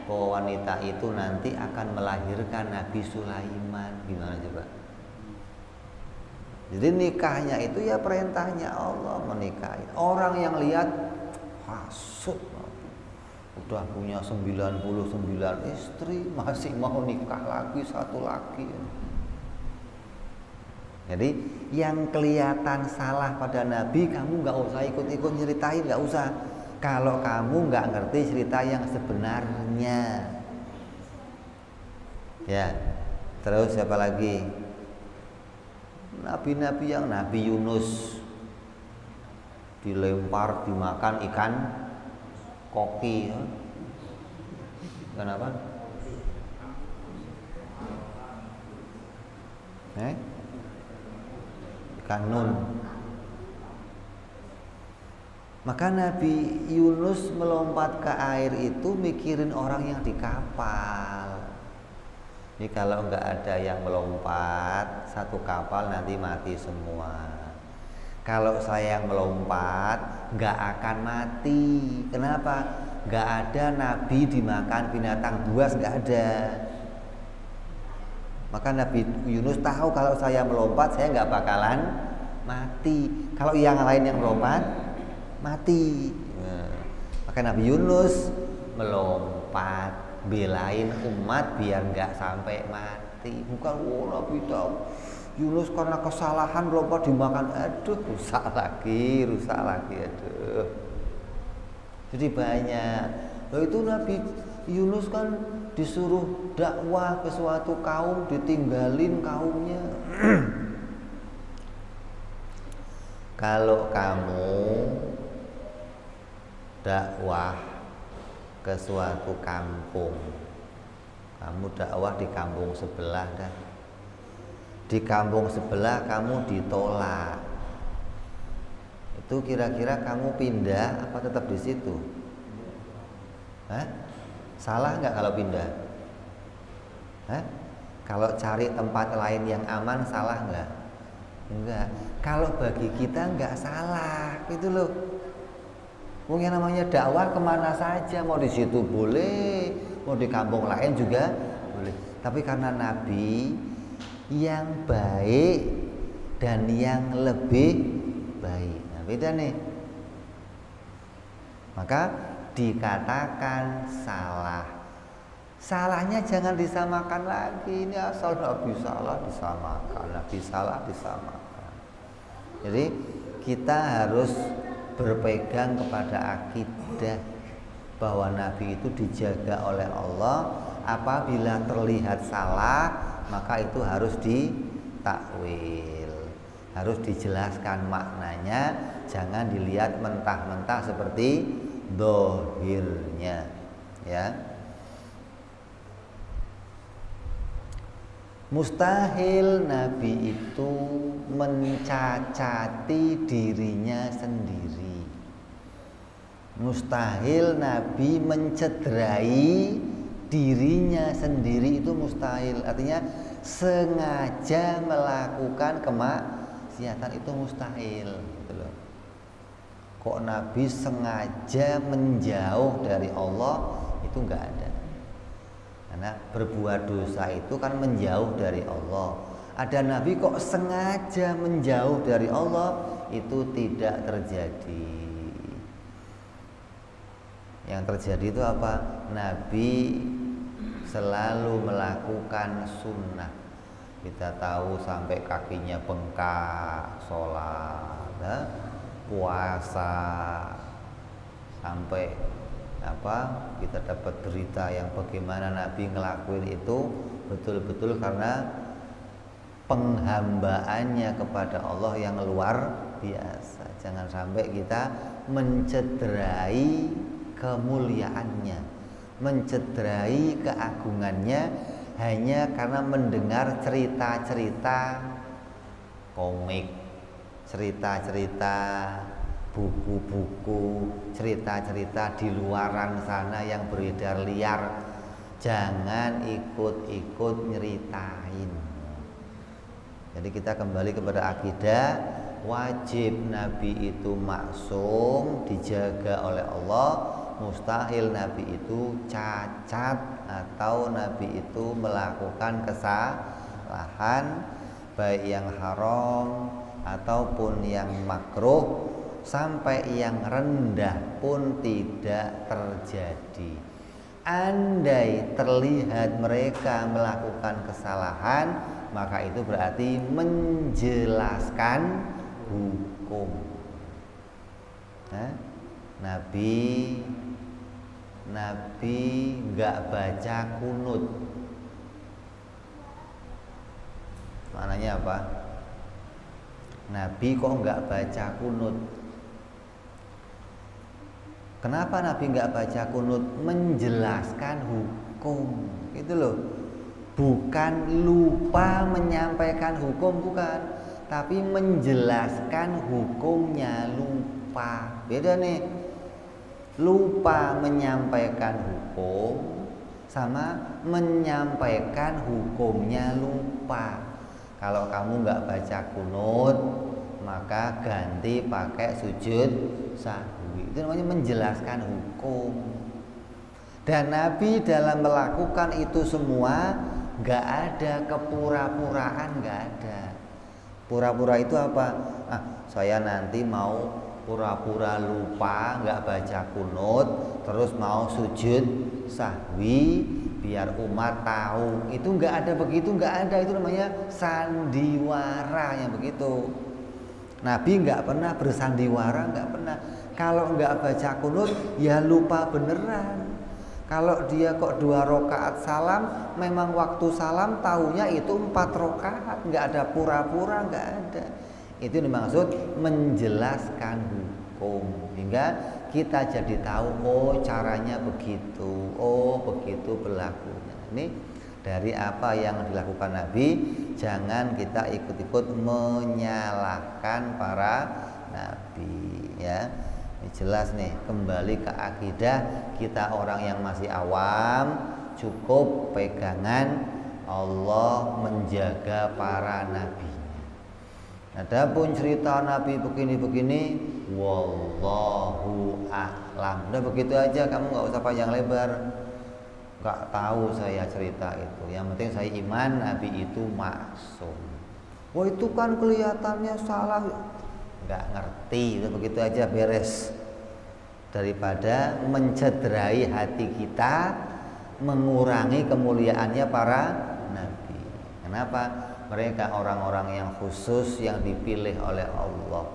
bahwa wanita itu nanti akan melahirkan Nabi Sulaiman. Gimana coba? Jadi nikahnya itu ya perintahnya Allah menikahi. Orang yang lihat hasud, udah punya 99 istri masih mau nikah lagi satu lagi. Jadi yang kelihatan salah pada Nabi kamu nggak usah ikut-ikut nyeritain, nggak usah. Kalau kamu nggak ngerti cerita yang sebenarnya. Ya, terus siapa lagi? Nabi-nabi yang Nabi Yunus dilempar dimakan ikan koki. Kenapa? Ikan nun. Maka Nabi Yunus melompat ke air itu mikirin orang yang di kapal. Ini kalau nggak ada yang melompat, satu kapal nanti mati semua. Kalau saya yang melompat, nggak akan mati. Kenapa? Nggak ada Nabi dimakan binatang buas, nggak ada. Maka Nabi Yunus tahu kalau saya melompat, saya nggak bakalan mati. Kalau yang lain yang melompat, mati. Maka Nabi Yunus melompat, belain umat biar nggak sampai mati. Bukan Nabi Yunus karena kesalahan melompat dimakan, aduh rusak lagi, aduh. Jadi banyak. Loh itu Nabi Yunus kan disuruh dakwah ke suatu kaum, ditinggalin kaumnya. Kalau kamu dakwah ke suatu kampung, kamu dakwah di kampung sebelah dah. Di kampung sebelah kamu ditolak. Itu kira-kira kamu pindah apa tetap di situ? Hah? Salah nggak kalau pindah? Hah? Kalau cari tempat lain yang aman salah nggak? Enggak. Kalau bagi kita nggak salah, gitu loh. Mungkin namanya dakwah kemana saja, mau di situ boleh, mau di kampung lain juga boleh. Tapi karena Nabi yang baik dan yang lebih baik, nah beda nih. Maka dikatakan salah. Salahnya jangan disamakan lagi. Ini asal Nabi salah disamakan, Nabi salah disamakan. Jadi kita harus berpegang kepada akidah bahwa Nabi itu dijaga oleh Allah. Apabila terlihat salah, maka itu harus ditakwil, harus dijelaskan maknanya. Jangan dilihat mentah-mentah seperti dohirnya, ya. Mustahil Nabi itu mencacati dirinya sendiri. Mustahil Nabi mencederai dirinya sendiri, itu mustahil. Artinya sengaja melakukan kemaksiatan itu mustahil, gitu loh. Kok Nabi sengaja menjauh dari Allah, itu enggak ada. Karena berbuat dosa itu kan menjauh dari Allah. Ada Nabi kok sengaja menjauh dari Allah, itu tidak terjadi. Yang terjadi itu apa? Nabi selalu melakukan sunnah. Kita tahu sampai kakinya bengkak, sholat, ya, puasa, sampai apa? Kita dapat berita yang bagaimana Nabi ngelakuin itu betul-betul karena penghambaannya kepada Allah yang luar biasa. Jangan sampai kita mencederai kemuliaannya, mencederai keagungannya hanya karena mendengar cerita-cerita komik, cerita-cerita buku-buku, cerita-cerita di luaran sana yang beredar liar. Jangan ikut-ikut nyeritain. Jadi kita kembali kepada akidah, wajib Nabi itu maksum, dijaga oleh Allah. Mustahil Nabi itu cacat atau Nabi itu melakukan kesalahan, baik yang haram ataupun yang makruh, sampai yang rendah pun tidak terjadi. Andai terlihat mereka melakukan kesalahan, maka itu berarti menjelaskan hukum. Nah, Nabi nggak baca kunut. Maknanya apa? Nabi kok nggak baca kunut? Kenapa Nabi nggak baca kunut? Menjelaskan hukum, gitu loh. Bukan lupa menyampaikan hukum, bukan, tapi menjelaskan hukumnya lupa. Beda nih. Lupa menyampaikan hukum sama menyampaikan hukumnya lupa. Kalau kamu nggak baca kunut, maka ganti pakai sujud sahwi. Itu namanya menjelaskan hukum. Dan Nabi dalam melakukan itu semua nggak ada kepura-puraan, nggak ada. Pura-pura itu apa? Saya nanti mau pura-pura lupa, nggak baca kunut, terus mau sujud sahwi biar umat tahu. Itu nggak ada begitu, nggak ada. Itu namanya sandiwara yang begitu. Nabi nggak pernah bersandiwara, nggak pernah. Kalau nggak baca kunut, ya lupa beneran. Kalau dia kok 2 rakaat salam, memang waktu salam tahunya itu 4 rakaat, nggak ada pura-pura, nggak ada. Itu dimaksud menjelaskan hukum, hingga kita jadi tahu, oh caranya begitu, oh begitu berlakunya. Ini dari apa yang dilakukan Nabi, jangan kita ikut-ikut menyalahkan para nabi, ya. Ini jelas nih, kembali ke akidah kita orang yang masih awam, cukup pegangan Allah menjaga para nabi. Adapun cerita Nabi begini-begini, wallahu a'lam. Udah begitu aja, kamu nggak usah panjang lebar. Nggak tahu saya cerita itu. Yang penting saya iman Nabi itu maksum. Wah itu kan kelihatannya salah. Nggak ngerti, udah begitu aja beres. Daripada mencederai hati kita, mengurangi kemuliaannya para nabi. Kenapa? Mereka orang-orang yang khusus yang dipilih oleh Allah.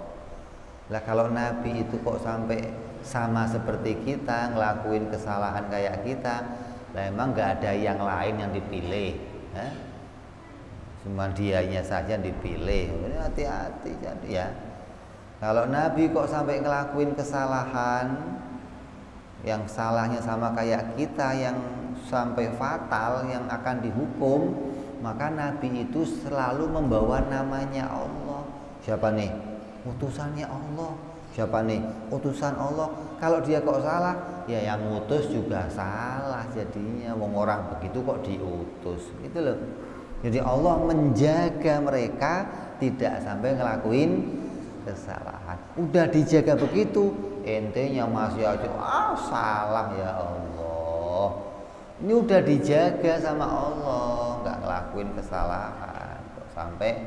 Lah kalau nabi itu kok sampai sama seperti kita, ngelakuin kesalahan kayak kita, lah emang nggak ada yang lain yang dipilih, cuma dianya saja yang dipilih. Hati-hati jadi ya. Kalau nabi kok sampai ngelakuin kesalahan, yang salahnya sama kayak kita, yang sampai fatal, yang akan dihukum, maka nabi itu selalu membawa namanya Allah. Siapa nih? Utusannya Allah. Siapa nih? Utusan Allah. Kalau dia kok salah, ya yang ngutus juga salah jadinya. Wong orang begitu kok diutus. Itu loh. Jadi Allah menjaga mereka tidak sampai ngelakuin kesalahan. Udah dijaga begitu, entenya masih aja salah ya Allah. Ini udah dijaga sama Allah, nggak ngelakuin kesalahan kok sampai.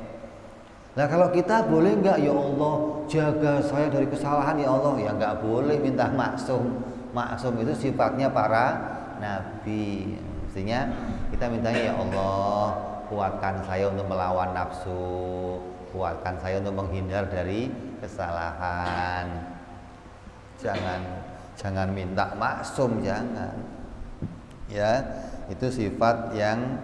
Nah kalau kita boleh nggak, ya Allah jaga saya dari kesalahan ya Allah, ya nggak boleh minta maksum. Maksum itu sifatnya para nabi. Mestinya kita mintanya, ya Allah kuatkan saya untuk melawan nafsu, kuatkan saya untuk menghindar dari kesalahan. Jangan minta maksum, jangan. Ya, itu sifat yang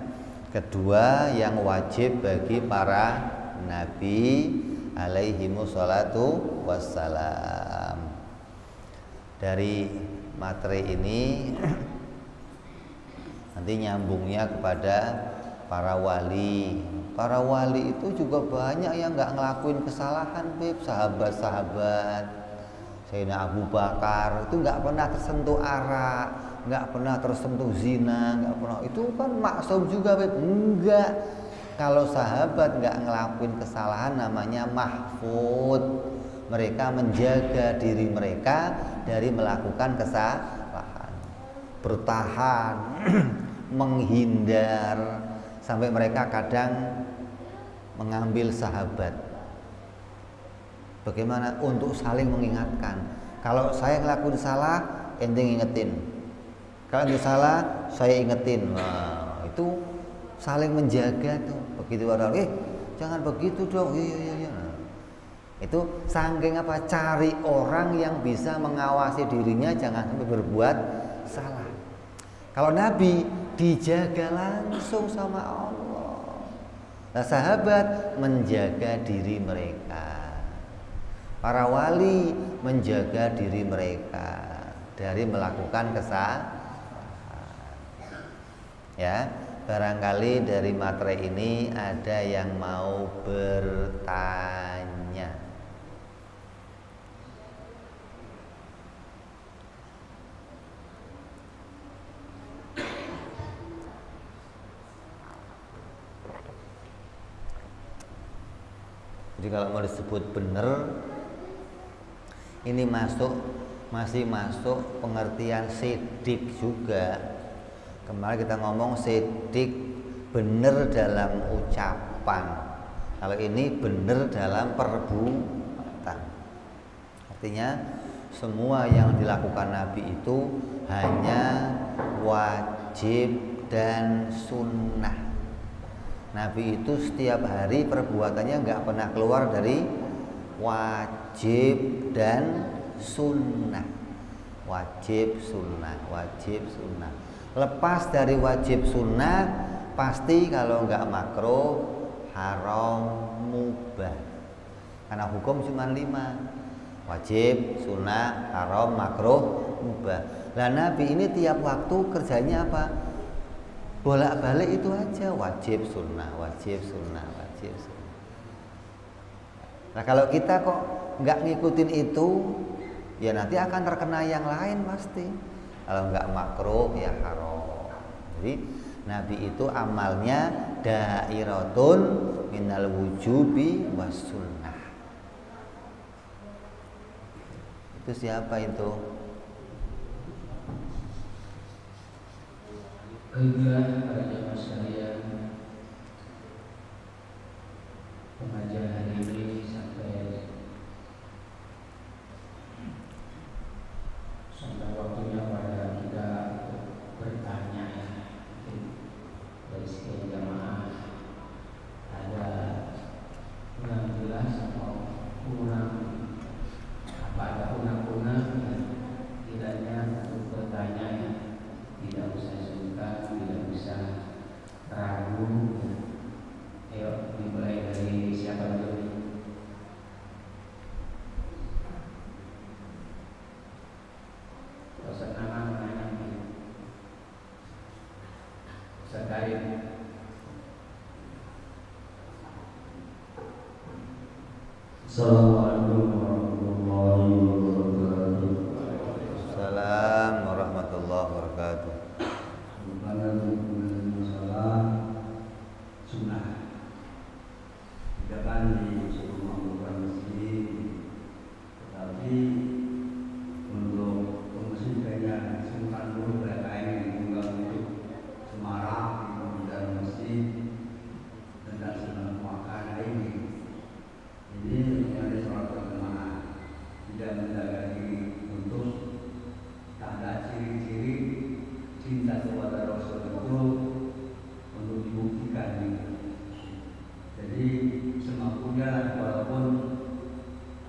kedua yang wajib bagi para nabi alaihimus salatu wassalam. Dari materi ini nanti nyambungnya kepada para wali. Para wali itu juga banyak yang nggak ngelakuin kesalahan, Beb. Sahabat-sahabat Sayyidina Abu Bakar itu nggak pernah tersentuh arak, nggak pernah tersentuh zina, nggak pernah. Itu kan maksum juga, Beb. Enggak. Kalau sahabat nggak ngelakuin kesalahan namanya mahfud. Mereka menjaga diri mereka dari melakukan kesalahan, bertahan, menghindar, sampai mereka kadang mengambil sahabat. Bagaimana? Untuk saling mengingatkan. Kalau saya ngelakuin salah, ente ngingetin. Kalau ente salah, saya ingetin. Nah, itu saling menjaga tuh. Begitu orang, jangan begitu dong. Iya. Itu saking apa? Cari orang yang bisa mengawasi dirinya jangan sampai berbuat salah. Kalau Nabi dijaga langsung sama Allah. Nah, sahabat menjaga diri mereka. Para wali menjaga diri mereka dari melakukan kesalahan. Ya, barangkali dari materi ini ada yang mau bertanya. Jadi kalau mau disebut benar, ini masih masuk pengertian sidik juga. Kemarin kita ngomong sidik benar dalam ucapan. Kalau ini benar dalam perbuatan. Artinya semua yang dilakukan Nabi itu hanya wajib dan sunnah. Nabi itu setiap hari perbuatannya nggak pernah keluar dari wajib dan sunnah. wajib sunnah, wajib sunnah. Lepas dari wajib sunnah, pasti kalau nggak makruh, haram, mubah. Karena hukum cuma 5, wajib, sunnah, haram, makruh, mubah. Lah Nabi ini tiap waktu kerjanya apa? Bolak-balik itu aja, wajib sunnah, wajib sunnah, wajib sunnah. Nah kalau kita kok nggak ngikutin itu, ya nanti akan terkena yang lain pasti. Kalau nggak makruh ya haram. Jadi Nabi itu amalnya dairatun minal wujubi was sunnah. Itu siapa itu? Baiklah para jamaah sekalian, pengajian hari ini sampai waktunya pada kita untuk bertanya ya. Dari sekian jamaah ada kurang jelas atau kurang apa, ada kurang-kurang yang kiranya untuk bertanya ya, tidak usah sungkan, tidak usah ragu. Ayo dimulai dari siapa dulu? Ustaz nama menanya Ustaz Karim. Assalamualaikum warahmatullahi wabarakatuh. Waalaikumsalam warahmatullahi wabarakatuh. Masalah sunnah, tidak kan disuruh mengumpulkan masjid, tetapi untuk masjid kayaknya simpan dulu kain yang tinggal untuk semarak di dalam masjid dan tidak senang makan ini. Ini ada sholat berjamaah, tidak menjaga diri untuk tak ada ciri-ciri cinta kepada Rasul itu untuk dibuktikan gitu. Jadi semampunya walaupun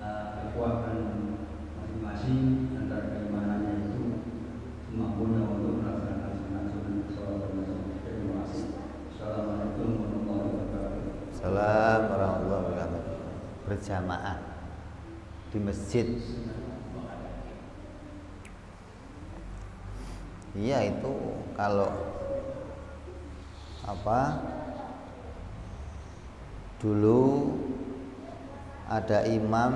kekuatan masing-masing antara keimanannya itu semampunya untuk melaksanakan sunnah sholat Rasul. Terima kasih. Assalamualaikum warahmatullahi wabarakatuh. Salam warahmatullahi wabarakatuh. Berjamaah di masjid. Iya itu kalau apa dulu ada imam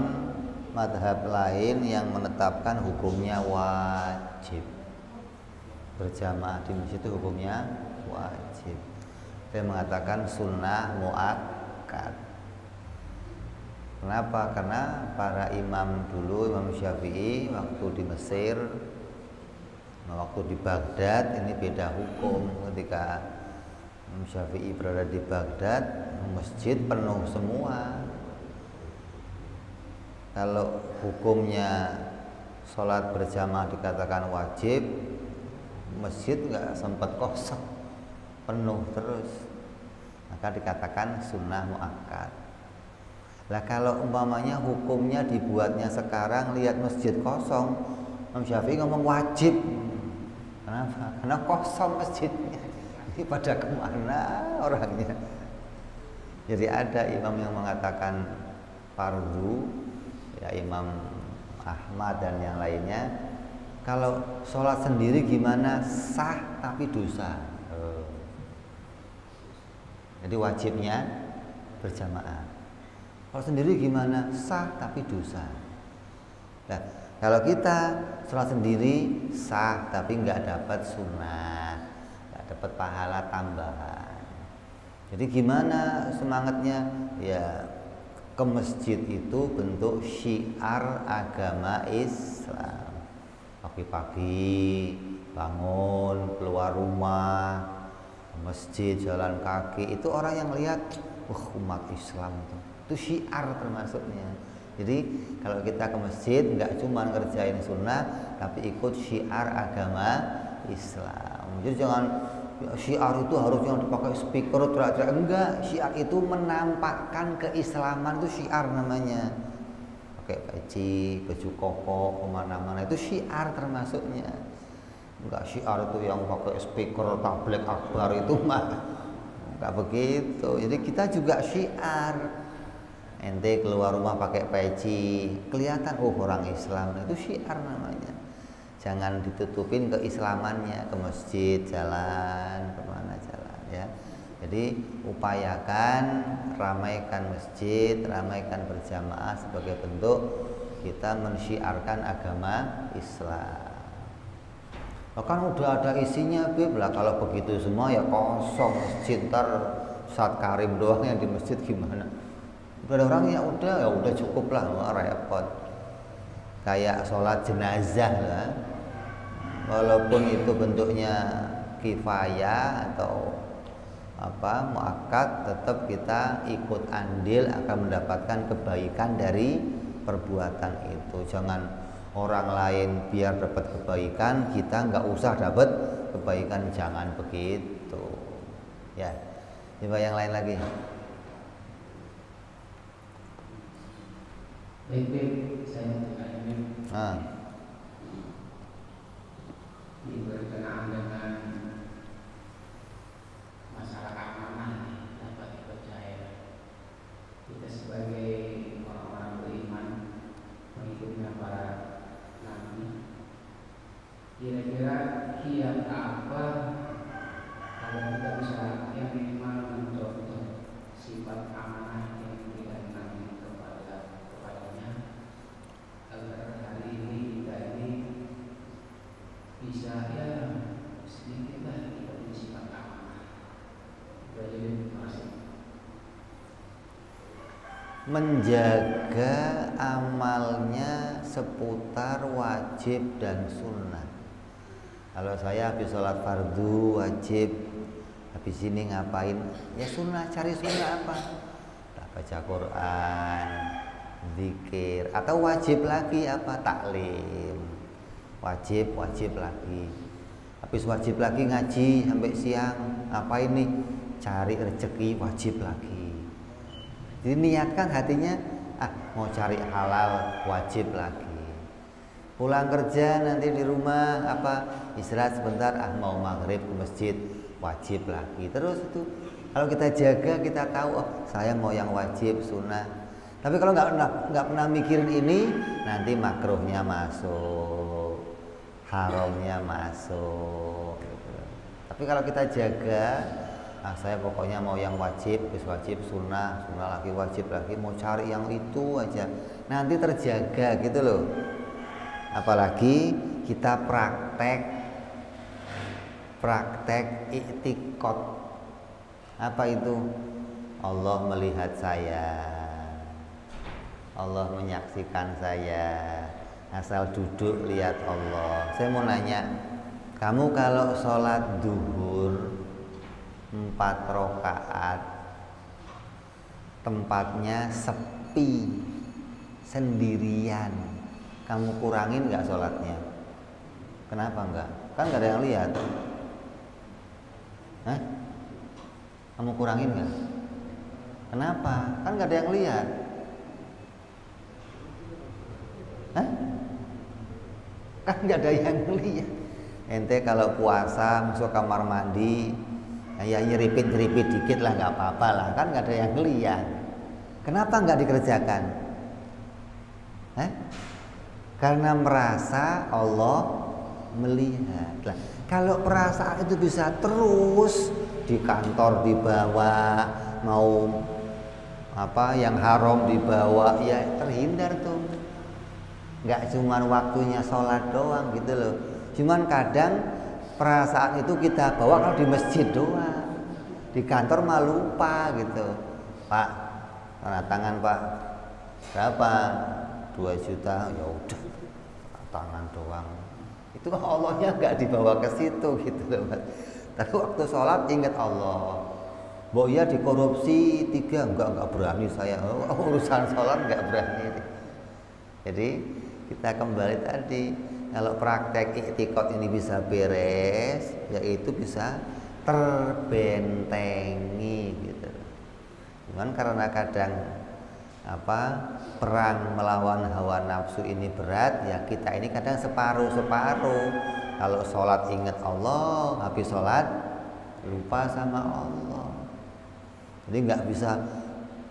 madhab lain yang menetapkan hukumnya wajib. Berjamaah di masjid itu hukumnya wajib. Dia mengatakan sunnah muakkad. Kenapa? Karena para imam dulu, Imam Syafi'i waktu di Mesir, waktu di Baghdad ini beda hukum. Ketika Imam Syafi'i berada di Baghdad, masjid penuh semua. Kalau hukumnya sholat berjamaah dikatakan wajib, masjid nggak sempat kosong, penuh terus, maka dikatakan sunnah muakkad. Lah kalau umpamanya hukumnya dibuatnya sekarang, lihat masjid kosong, Imam Syafi'i ngomong wajib. Kenapa? Karena kosong masjidnya. Ini pada kemana orangnya? Jadi ada imam yang mengatakan fardu, ya Imam Ahmad dan yang lainnya. Kalau sholat sendiri gimana? Sah tapi dosa. Jadi wajibnya berjamaah. Kalau sendiri gimana? Sah tapi dosa. Nah, kalau kita sholat sendiri sah tapi nggak dapat sunnah, nggak dapat pahala tambahan. Jadi gimana semangatnya? Ya ke masjid itu bentuk syiar agama Islam. Pagi-pagi bangun keluar rumah ke masjid jalan kaki, itu orang yang lihat, umat Islam itu syiar termasuknya. Jadi kalau kita ke masjid nggak cuma ngerjain sunnah, tapi ikut syiar agama Islam. Jadi jangan syiar itu harusnya dipakai speaker teriak-teriak, enggak. Syiar itu menampakkan keislaman, itu syiar namanya. pakai peci, baju koko kemana-mana itu syiar termasuknya. Enggak syiar itu yang pakai speaker tablet akbar itu mah enggak begitu. Jadi kita juga syiar. Ente keluar rumah pakai peci, kelihatan oh orang Islam, itu syiar namanya. Jangan ditutupin keislamannya, ke masjid, jalan, kemana jalan ya. Jadi upayakan ramaikan masjid, ramaikan berjamaah sebagai bentuk kita mensyiarkan agama Islam. Kan udah ada isinya Bib lah, kalau begitu semua ya kosong masjid, ntar Ustadz Karim doang yang di masjid gimana? Udah ada orang ya udah cukup lah, nggak repot. Kayak sholat jenazah lah, walaupun itu bentuknya kifayah atau apa muakkad, tetap kita ikut andil akan mendapatkan kebaikan dari perbuatan itu. Jangan orang lain biar dapat kebaikan, kita nggak usah dapat kebaikan, jangan begitu ya. Coba yang lain lagi. Baik, saya mau tanya ini berkenaan dengan masalah keamanan dapat dipercaya. Kita sebagai orang-orang beriman mengikutnya para nabi, kira-kira kiat apa kalau kita bisa yang minimal mencontoh sifat amanah yang diberikan nabi kepadanya, agar hari ini kita ini bisa ya sedikitlah kita punya sifat amanah. Jadi masih menjaga amalnya seputar wajib dan sunnah. Kalau saya habis sholat fardu wajib, habis ini ngapain? Ya sunnah, cari sunnah apa? Baca Quran, zikir, atau wajib lagi apa? Taklim. Wajib lagi. Habis wajib lagi ngaji sampai siang, ngapain nih? Cari rezeki, wajib lagi. Jadi niatkan hatinya, mau cari halal, wajib lagi. Pulang kerja nanti di rumah istirahat sebentar, mau maghrib ke masjid, wajib lagi. Terus itu kalau kita jaga, kita tahu saya mau yang wajib sunnah. Tapi kalau nggak pernah mikirin ini, nanti makruhnya masuk, haramnya masuk. Tapi kalau kita jaga, saya pokoknya mau yang wajib, wajib sunnah lagi, wajib lagi, mau cari yang itu aja, nanti terjaga gitu loh. Apalagi kita praktek i'tikad. Apa itu? Allah melihat saya, Allah menyaksikan saya, asal duduk lihat Allah. Saya mau nanya, kamu kalau sholat duhur 4 rakaat tempatnya sepi sendirian, kamu kurangin nggak sholatnya? Kenapa enggak? Kan nggak ada yang lihat. Hah? Kamu kurangin nggak? Kenapa? Kan nggak ada yang lihat. Hah? Kan nggak ada yang lihat. Ente kalau puasa masuk kamar mandi, ya nyeripit dikit lah, nggak apa-apa lah, kan nggak ada yang lihat. Kenapa nggak dikerjakan? Karena merasa Allah melihat. Lah, kalau perasaan itu bisa terus di kantor dibawa, mau yang haram dibawa, ya terhindar tuh. Nggak cuma waktunya sholat doang gitu loh. Cuman kadang perasaan itu kita bawa kalau di masjid doang, di kantor mah lupa gitu. Pak, tanda tangan Pak, berapa? 2 juta, ya udah tangan doang. Itu Allahnya nggak dibawa ke situ gitu loh Mas. Tapi waktu sholat ingat Allah. Mbok ya dikorupsi 3, enggak berani saya. Urusan sholat enggak berani. Jadi kita kembali tadi, kalau praktek i'tikad ini bisa beres, yaitu bisa terbentengi gitu. Cuman karena kadang perang melawan hawa nafsu ini berat, ya kita ini kadang separuh-separuh. Kalau sholat ingat Allah, habis sholat lupa sama Allah. Jadi nggak bisa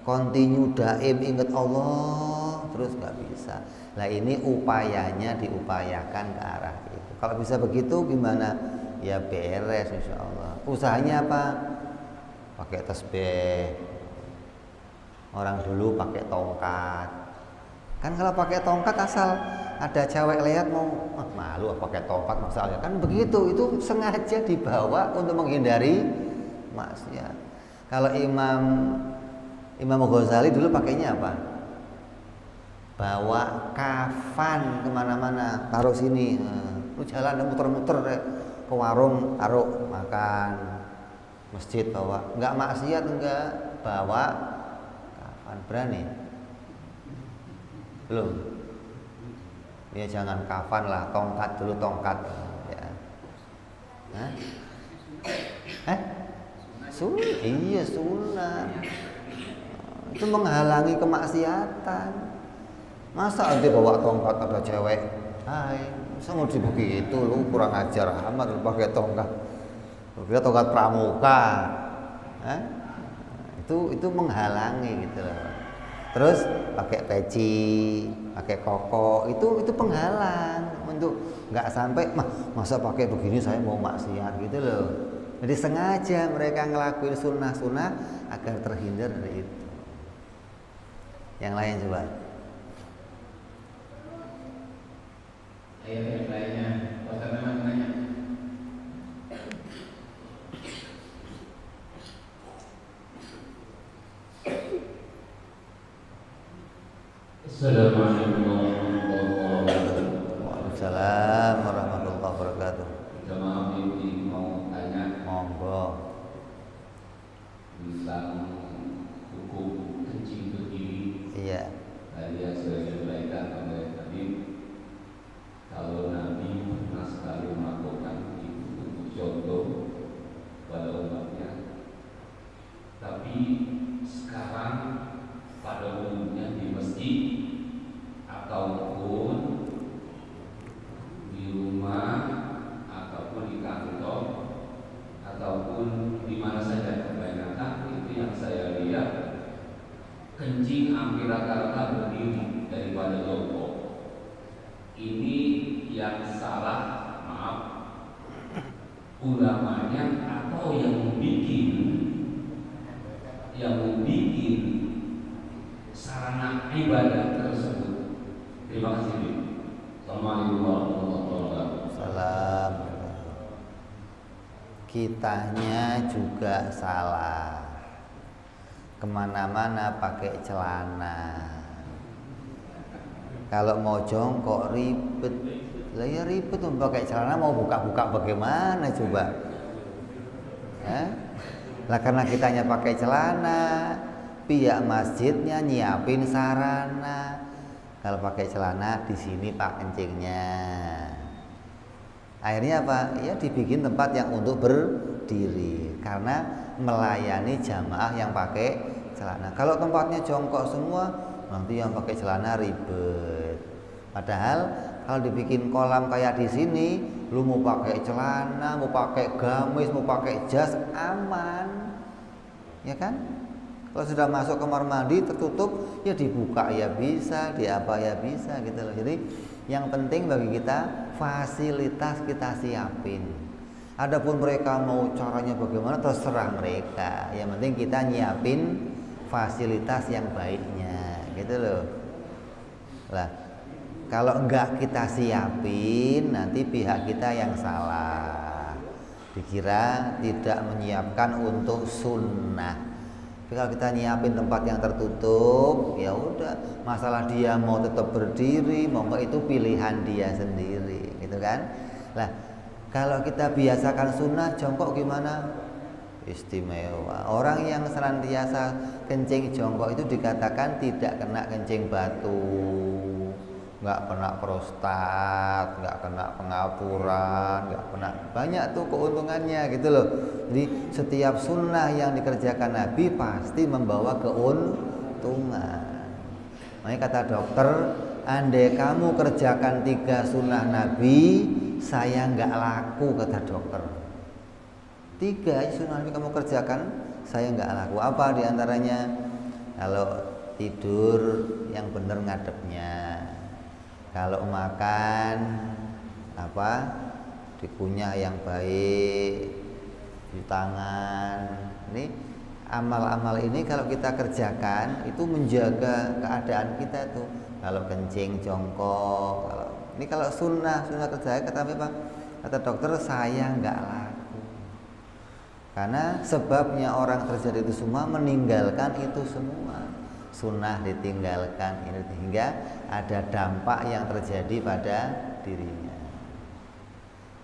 continue daim ingat Allah terus, nggak bisa. Nah ini upayanya diupayakan ke arah itu. Kalau bisa begitu gimana? Ya beres insya Allah. Usahanya apa? Pakai tasbih. Orang dulu pakai tongkat. Kan kalau pakai tongkat asal ada cewek lihat mau malu pakai tongkat masalahnya. Kan begitu, itu sengaja dibawa untuk menghindari maksiat. Kalau Imam Ghazali dulu pakainya apa? Bawa kafan kemana-mana, taruh sini. Lu jalan muter-muter ke warung, taruh makan. Masjid bawa, nggak maksiat enggak, bawa kafan. Berani? Belum. Ya jangan kafan lah, tongkat dulu, tongkat. Ya. Iya sunat. Itu menghalangi kemaksiatan. Masa nanti bawa tongkat ada cewek? Hai, masa mau begitu, lu kurang ajar amat lu pakai tongkat. Kita tongkat pramuka. Itu menghalangi gitu loh. Terus pakai peci, pakai koko, itu penghalang untuk nggak sampai masa pakai begini saya mau maksiat gitu loh. Jadi sengaja mereka ngelakuin sunnah-sunnah agar terhindar dari itu. Yang lain coba. Ayo yang lainnya, Ustaz memang nanya. Assalamualaikum warahmatullahi wabarakatuh. Waalaikumsalam warahmatullahi wabarakatuh. Jamaah ini mau tanya Monggo. tentang hukum kencing berdiri. Iya. Tadi yang sudah disampaikan oleh Habib, kalau Nabi pernah sekali melakukan itu untuk contoh pada umatnya. Tapi sekarang pada umumnya di masjid ataupun di rumah ataupun di kantor ataupun di mana saja, kebanyakan itu yang saya lihat kencing hampir rata-rata berdiri daripada jongkok. Ini yang salah, maaf, ulamanya atau yang membikin sarana ibadah tersebut. Terima kasih. Assalamualaikum warahmatullahi wabarakatuh. Salam. Kitanya juga salah. Kemana-mana pakai celana. Kalau mau jongkok ribet. Lah ya ribet tuh pakai celana, mau buka-buka bagaimana coba? Lah karena kitanya pakai celana, pihak masjidnya nyiapin sarana. Kalau pakai celana di sini pak kencingnya. Akhirnya apa? Ya dibikin tempat yang untuk berdiri karena melayani jamaah yang pakai celana. Kalau tempatnya jongkok semua, nanti yang pakai celana ribet. Padahal kalau dibikin kolam kayak di sini, lu mau pakai celana, mau pakai gamis, mau pakai jas aman, ya kan? Kalau sudah masuk kamar mandi tertutup, ya dibuka ya bisa, di apa ya bisa gitu loh. Jadi yang penting bagi kita fasilitas kita siapin. Adapun mereka mau caranya bagaimana terserah mereka. Yang penting kita nyiapin fasilitas yang baiknya, gitu loh. Lah, kalau enggak kita siapin, nanti pihak kita yang salah. Dikira tidak menyiapkan untuk sunnah. Tapi kalau kita nyiapin tempat yang tertutup, ya udah, masalah dia mau tetap berdiri, mau enggak itu pilihan dia sendiri, gitu kan? Lah, kalau kita biasakan sunnah, jongkok gimana? Istimewa. Orang yang senantiasa kencing jongkok itu dikatakan tidak kena kencing batu, nggak kena prostat, nggak kena pengapuran, nggak kena, banyak tuh keuntungannya gitu loh. Jadi setiap sunnah yang dikerjakan Nabi pasti membawa keuntungan. Makanya kata dokter, andai kamu kerjakan 3 sunnah Nabi, saya nggak laku, kata dokter. 3 sunnah Nabi kamu kerjakan, saya nggak laku. Apa diantaranya? Kalau tidur yang benar ngadepnya, kalau makan dikunyah yang baik, di tangan. Ini amal-amal ini kalau kita kerjakan itu menjaga keadaan kita tuh. Kalau kencing jongkok, kalau sunnah kerja, kata dokter saya nggak laku. Karena sebabnya orang terjadi itu semua meninggalkan itu semua. Sunnah ditinggalkan ini hingga ada dampak yang terjadi pada dirinya.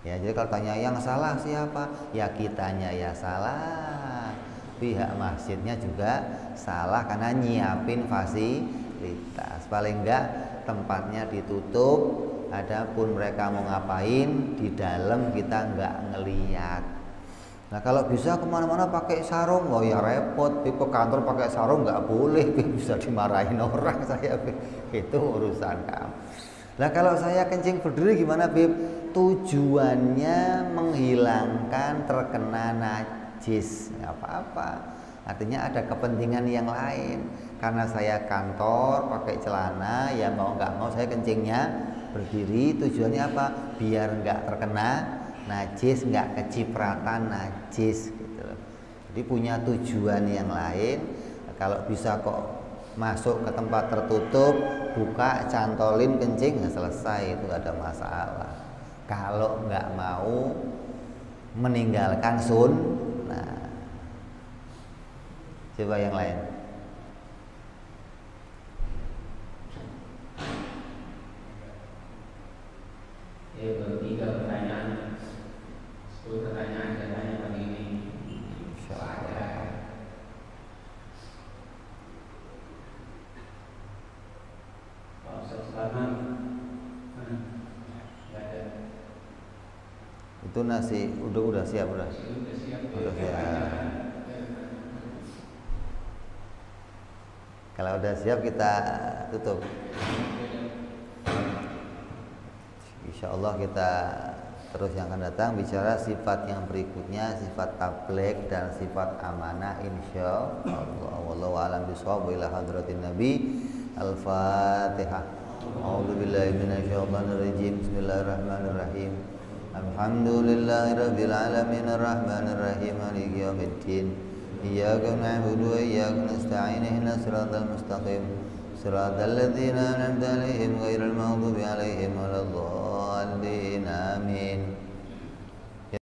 Ya, jadi kalau tanya yang salah siapa? Ya kitanya ya salah. Pihak masjidnya juga salah karena nyiapin fasilitas. Paling enggak tempatnya ditutup, adapun mereka mau ngapain di dalam kita enggak ngeliat. Nah kalau bisa kemana-mana pakai sarung, oh ya repot. Ke kantor pakai sarung nggak boleh, bisa dimarahin orang saya. Itu urusan kamu. Nah kalau saya kencing berdiri gimana, Bib? Tujuannya menghilangkan terkena najis, nggak apa-apa. Artinya ada kepentingan yang lain. Karena saya kantor pakai celana, ya mau nggak mau saya kencingnya berdiri. Tujuannya apa? Biar nggak terkena najis, nggak kecipratan najis gitu. Jadi punya tujuan yang lain. Kalau bisa kok masuk ke tempat tertutup, buka, cantolin, kencing, nggak selesai, itu nggak ada masalah. Kalau nggak mau meninggalkan sunnah, coba yang lain. Baru 3 pertanyaan, 10 pertanyaan katanya pagi ini. Ada. Pak Ustaz Sulaiman, nggak ada. Itu nasi udah siap udah. Sudah siap. Udah siap. Kalau udah siap kita tutup. Insya Allah kita terus yang akan datang bicara sifat yang berikutnya, sifat tabligh dan sifat amanah, insya Allah. Wallahu a'lam bishawab. Ila hadratin Nabi. Al-Fatihah. A'udzubillahi minasyaitonir rajim. Bismillahirrahmanirrahim. Alhamdulillahirabbil alamin arrahmanir rahim maliki yaumiddin. Iyyaka na'budu wa iyyaka nasta'in ihdinas siratal mustaqim. Siratal ladzina an'amta 'alaihim ghairil maghdubi 'alaihim waladdallin. Amin.